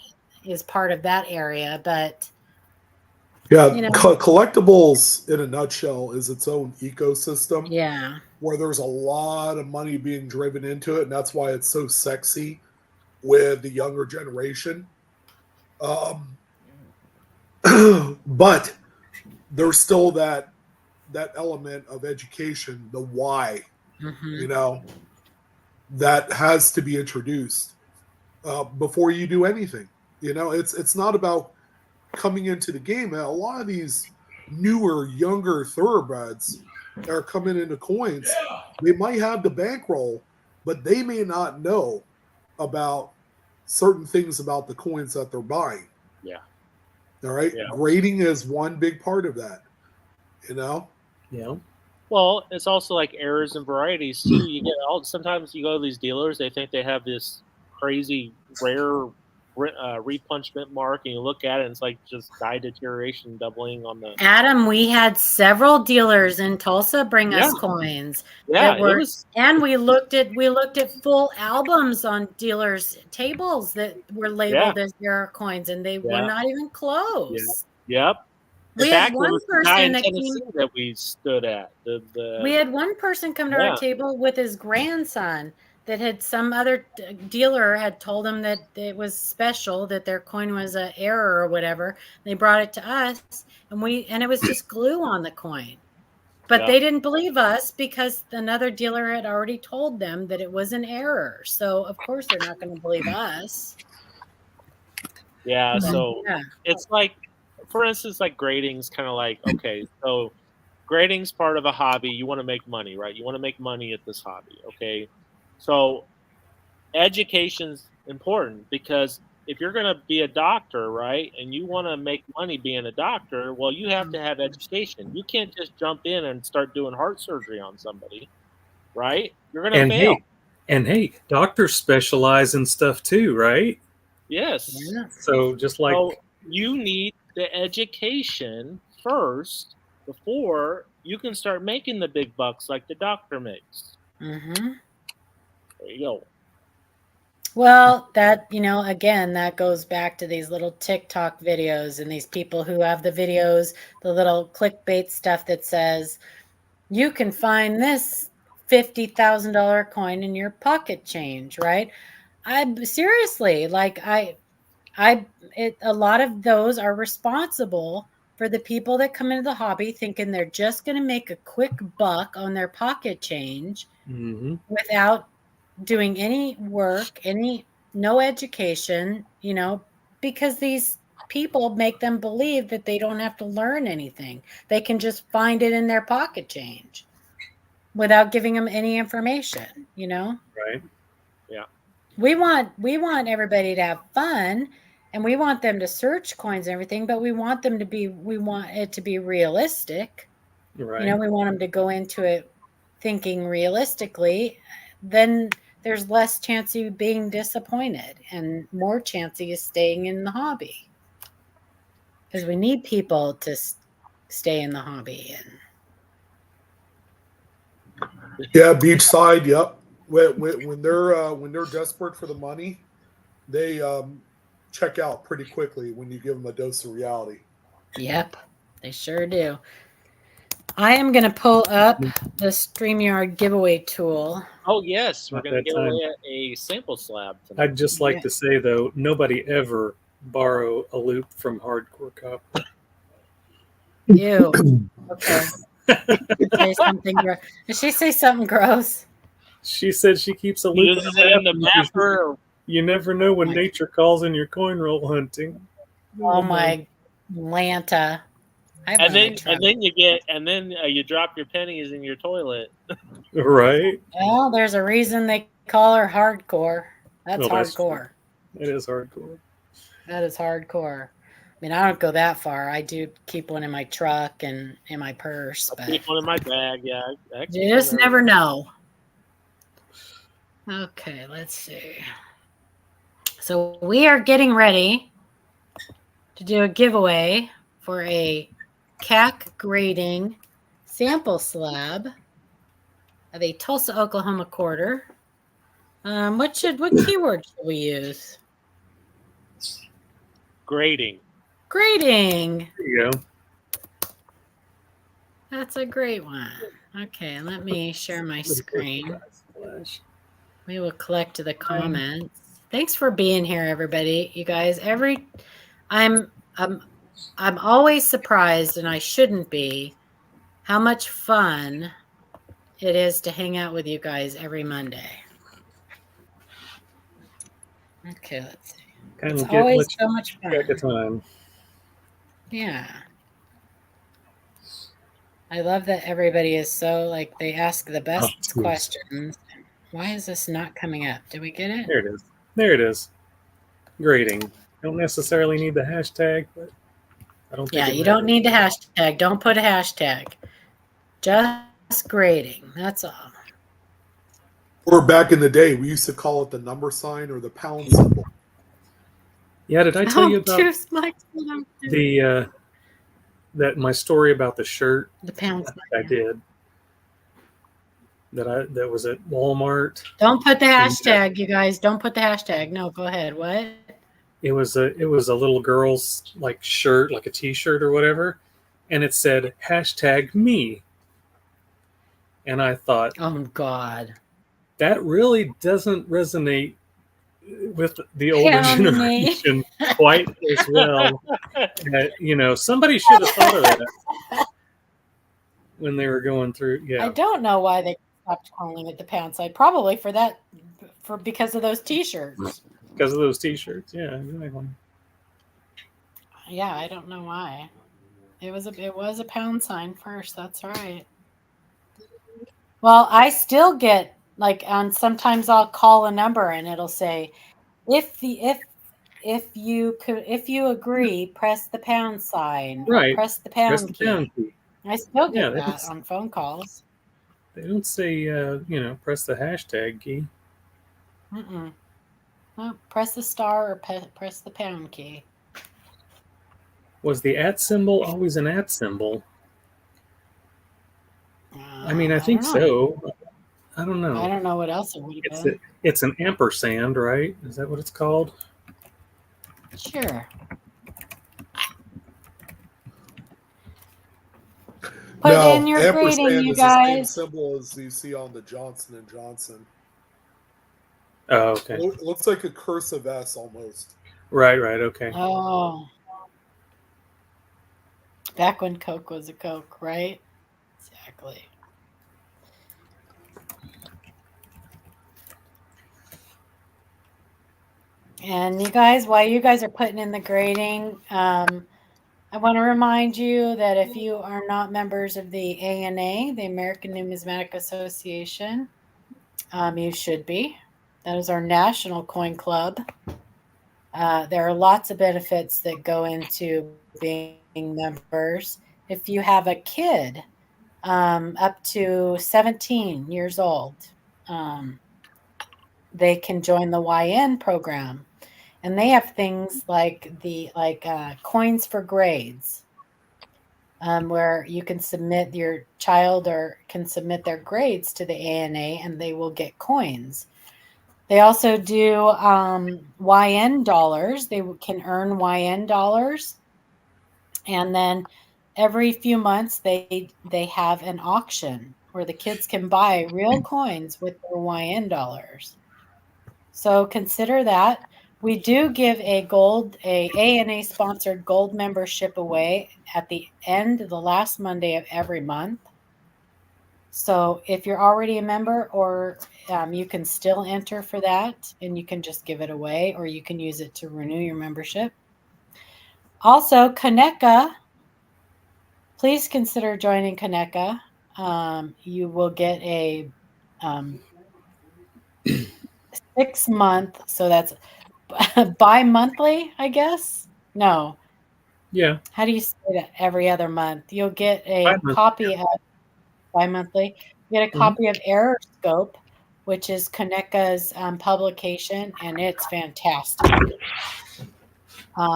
is part of that area. But collectibles in a nutshell is its own ecosystem. Yeah. Where there's a lot of money being driven into it, and that's why it's so sexy with the younger generation. But there's still that element of education, the why, that has to be introduced before you do anything. It's not about coming into the game. A lot of these newer, younger thoroughbreds that are coming into coins, they might have the bankroll, but they may not know about certain things about the coins that they're buying. Yeah. All right. Yeah. Grading is one big part of that. Yeah. Well, it's also like errors and varieties too. You get sometimes you go to these dealers, they think they have this crazy rare repunchment mark, and you look at it and it's like just dye deterioration doubling on the Adam, we had several dealers in Tulsa bring us coins that were, and we looked at full albums on dealers' tables that were labeled as error coins, and they were not even close. Yep. We had one person that we stood at. We had one person come to our table with his grandson that had some other dealer had told him that it was special, that their coin was an error or whatever. They brought it to us, and it was just glue on the coin. But they didn't believe us because another dealer had already told them that it was an error. So of course they're not going to believe us. Yeah, so it's like, for instance, like grading's kind of like, okay, so grading's part of a hobby. You want to make money, right? You want to make money at this hobby, okay? So education's important, because if you're going to be a doctor, right, and you want to make money being a doctor, well, you have to have education. You can't just jump in and start doing heart surgery on somebody, right? You're going to fail. Hey, doctors specialize in stuff too, right? Yes. Yeah. So just like... So you need the education first before you can start making the big bucks like the doctor makes. Mm-hmm. There you go. Well, that, again, that goes back to these little TikTok videos and these people who have the videos, the little clickbait stuff that says, you can find this $50,000 coin in your pocket change, right? Seriously, like a lot of those are responsible for the people that come into the hobby thinking they're just going to make a quick buck on their pocket change without doing any work, no education, because these people make them believe that they don't have to learn anything. They can just find it in their pocket change without giving them any information, Right. Yeah. We want everybody to have fun, and we want them to search coins and everything, but we want it to be realistic. Right. We want them to go into it thinking realistically. Then there's less chance of you being disappointed and more chance of you staying in the hobby. Because we need people to stay in the hobby. Yeah, beachside. Yep. When they're desperate for the money, they check out pretty quickly when you give them a dose of reality. Yep, they sure do. I am going to pull up the StreamYard giveaway tool. Oh, yes. We're Not going to that give time. away a sample slab tonight. I'd just like to say, though, nobody ever borrow a loop from Hardcore Copper. Ew. Okay. Say something gross. Did she say something gross? She said she keeps a loop Uses it in the mapper. You never know when nature calls in your coin roll hunting. Oh my Lanta. And then you drop your pennies in your toilet. Right. Well, there's a reason they call her hardcore. That's hardcore. It is hardcore. That is hardcore. I mean, I don't go that far. I do keep one in my truck and in my purse. But keep one in my bag, yeah. You just never know. Okay, let's see. So we are getting ready to do a giveaway for a CAC grading sample slab of a Tulsa, Oklahoma quarter. What keyword should we use? Grading. Grading. There you go. That's a great one. Okay, let me share my screen. We will collect the comments. Thanks for being here, everybody. You guys, I'm always surprised, and I shouldn't be, how much fun it is to hang out with you guys every Monday. Okay, let's see. It's always so much fun. At the time. Yeah. I love that everybody is so, they ask the best questions. Why is this not coming up? Did we get it? There it is. There it is. Grading. Don't necessarily need the hashtag, but I don't think. Yeah, you don't need the hashtag. Don't put a hashtag. Just grading. That's all. Or back in the day, we used to call it the number sign or the pound symbol. Yeah, did I tell you about that my story about the shirt? The pound sign. I did. That was at Walmart. Don't put the hashtag, you guys. Don't put the hashtag. No, go ahead. What? It was a little girl's shirt, like a T-shirt or whatever, and it said #me. And I thought, oh God, that really doesn't resonate with the older generation quite as well. Somebody should have thought of that when they were going through. Yeah, I don't know why they stopped calling it the pound sign. Probably because of those T-shirts. Because of those T-shirts, yeah, exactly. Yeah, I don't know why. It was a pound sign first. That's right. Well, I still get sometimes I'll call a number and it'll say, if you agree, press the pound sign. Right. Press the pound key. I still get that on phone calls. They don't say press the hashtag key. No, press the star or press the pound key. Was the @ symbol always an @ symbol? I mean, I think so. I don't know. I don't know what else it would have been. It's an ampersand, right? Is that what it's called? Sure. Put in your grading, ampersand you is the same guys. symbol as you see on the Johnson & Johnson. Oh, okay. It looks like a cursive S almost. Right, okay. Oh. Back when Coke was a Coke, right? Exactly. And you guys, while you guys are putting in the grading, I want to remind you that if you are not members of the ANA, the American Numismatic Association, you should be. That is our national coin club. There are lots of benefits that go into being members. If you have a kid up to 17 years old, they can join the YN program. And they have things like coins for grades, where you can submit your child or can submit their grades to the ANA and they will get coins. They also do YN dollars. They can earn YN dollars. And then every few months they have an auction where the kids can buy real coins with their YN dollars. So consider that. We do give a ANA sponsored gold membership away at the end of the last Monday of every month. So if you're already a member, or you can still enter for that and you can just give it away, or you can use it to renew your membership. Also, Coneca, please consider joining Coneca. You will get a 6 month, so that's bi-monthly, I guess. No. Yeah. How do you say that? Every other month. You'll get a copy of bi-monthly. You get a copy of Error Scope, which is Coneca's publication, and it's fantastic.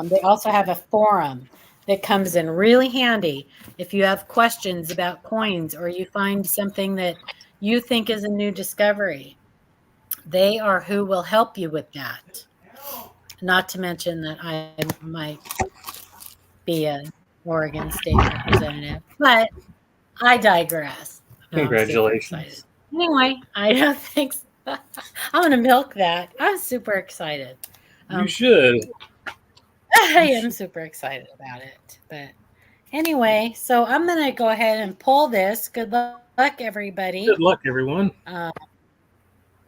They also have a forum that comes in really handy if you have questions about coins or you find something that you think is a new discovery. They are who will help you with that. Not to mention that I might be an Oregon State representative, but I digress. No, Congratulations. Anyway, I don't think so. I'm going to milk that. I'm super excited. You should. I am super excited about it. But anyway, so I'm going to go ahead and pull this. Good luck, everybody. Good luck, everyone.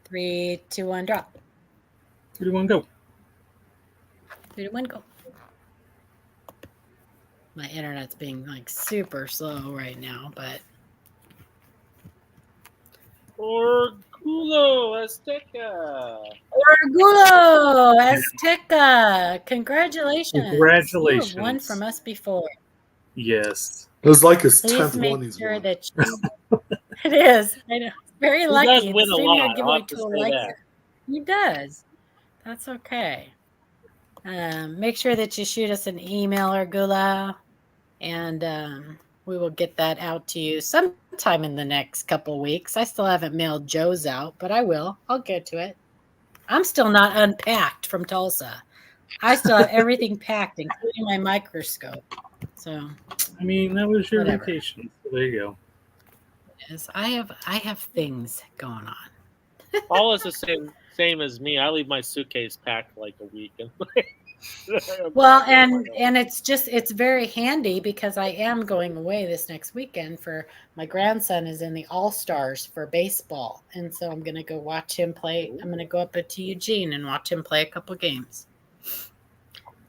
3, 2, 1, drop. 3, 2, 1, go. 3, 2, 1, go. My internet's being like super slow right now, but. Orgullo Azteca. Orgullo Azteca. Congratulations. Congratulations. You have won from us before. Yes. It was like his Please 10th make one he's sure won. that it is. I know. Very lucky. He does win a lot. Give I'll away have to to a say like that. it. He does. That's okay. Make sure that you shoot us an email, Orgullo, and we will get that out to you sometime in the next couple weeks. I still haven't mailed Joe's out, but I will. I'll get to it. I'm still not unpacked from Tulsa. I still have everything packed, including my microscope. So, I mean, that was your whatever. vacation. So there you go. Yes, I have things going on. Paul is the same as me. I leave my suitcase packed like a week. Well, and it's very handy because I am going away this next weekend for my grandson is in the All-Stars for baseball. And so I'm going to go watch him play. I'm going to go up to Eugene and watch him play a couple games.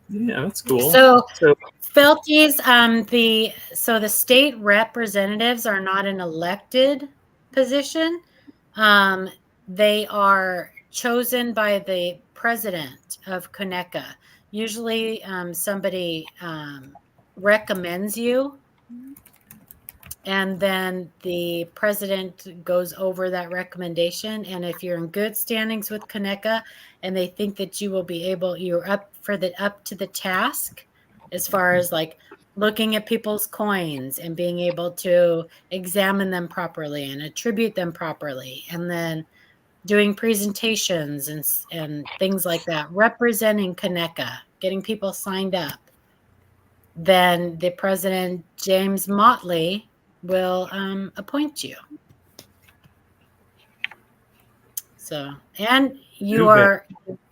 Yeah, that's cool. So Felties, the state representatives are not an elected position. They are chosen by the president of Coneca. Usually somebody recommends you, and then the president goes over that recommendation. And if you're in good standings with Coneca and they think that you will be able, you're up to the task as far as like looking at people's coins and being able to examine them properly and attribute them properly, and then doing presentations and things like that, representing Conecuh, getting people signed up, then the president, James Motley, will appoint you. So, and you are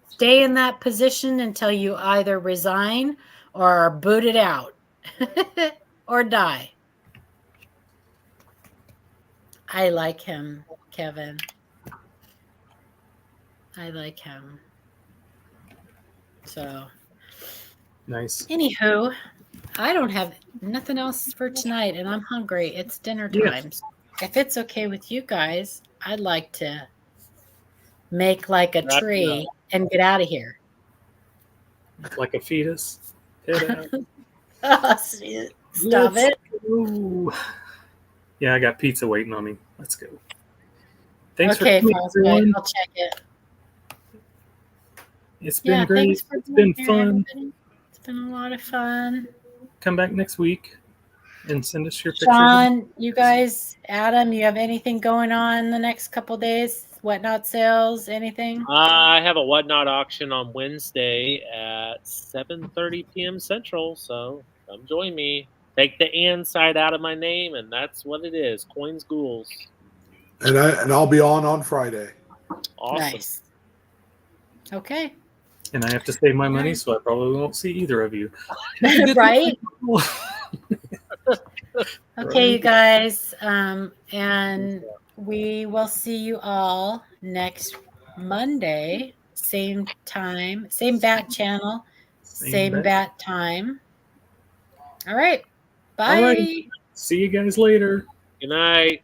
stay in that position until you either resign or are booted out or die. I like him, Kevin. I like him. So, nice. Anywho, I don't have nothing else for tonight, and I'm hungry. It's dinner time. So if it's okay with you guys, I'd like to make like a tree and get out of here. Like a fetus. Head out. Oh, stop it. Go. Yeah, I got pizza waiting on me. Let's go. Thanks for coming, everyone. I'll check it. It's been great. It's been fun. Everybody. It's been a lot of fun. Come back next week and send us your pictures. Sean, you guys, Adam, you have anything going on the next couple days? Whatnot sales, anything? I have a Whatnot auction on Wednesday at 7:30 p.m. Central, so come join me. Take the "and" side out of my name, and that's what it is. Coins, ghouls. And I'll be on Friday. Awesome. Nice. Okay. And I have to save my money, so I probably won't see either of you. Right? Okay, you guys. And we will see you all next Monday. Same time, same bat channel, same bat time. All right. Bye. All right. See you guys later. Good night.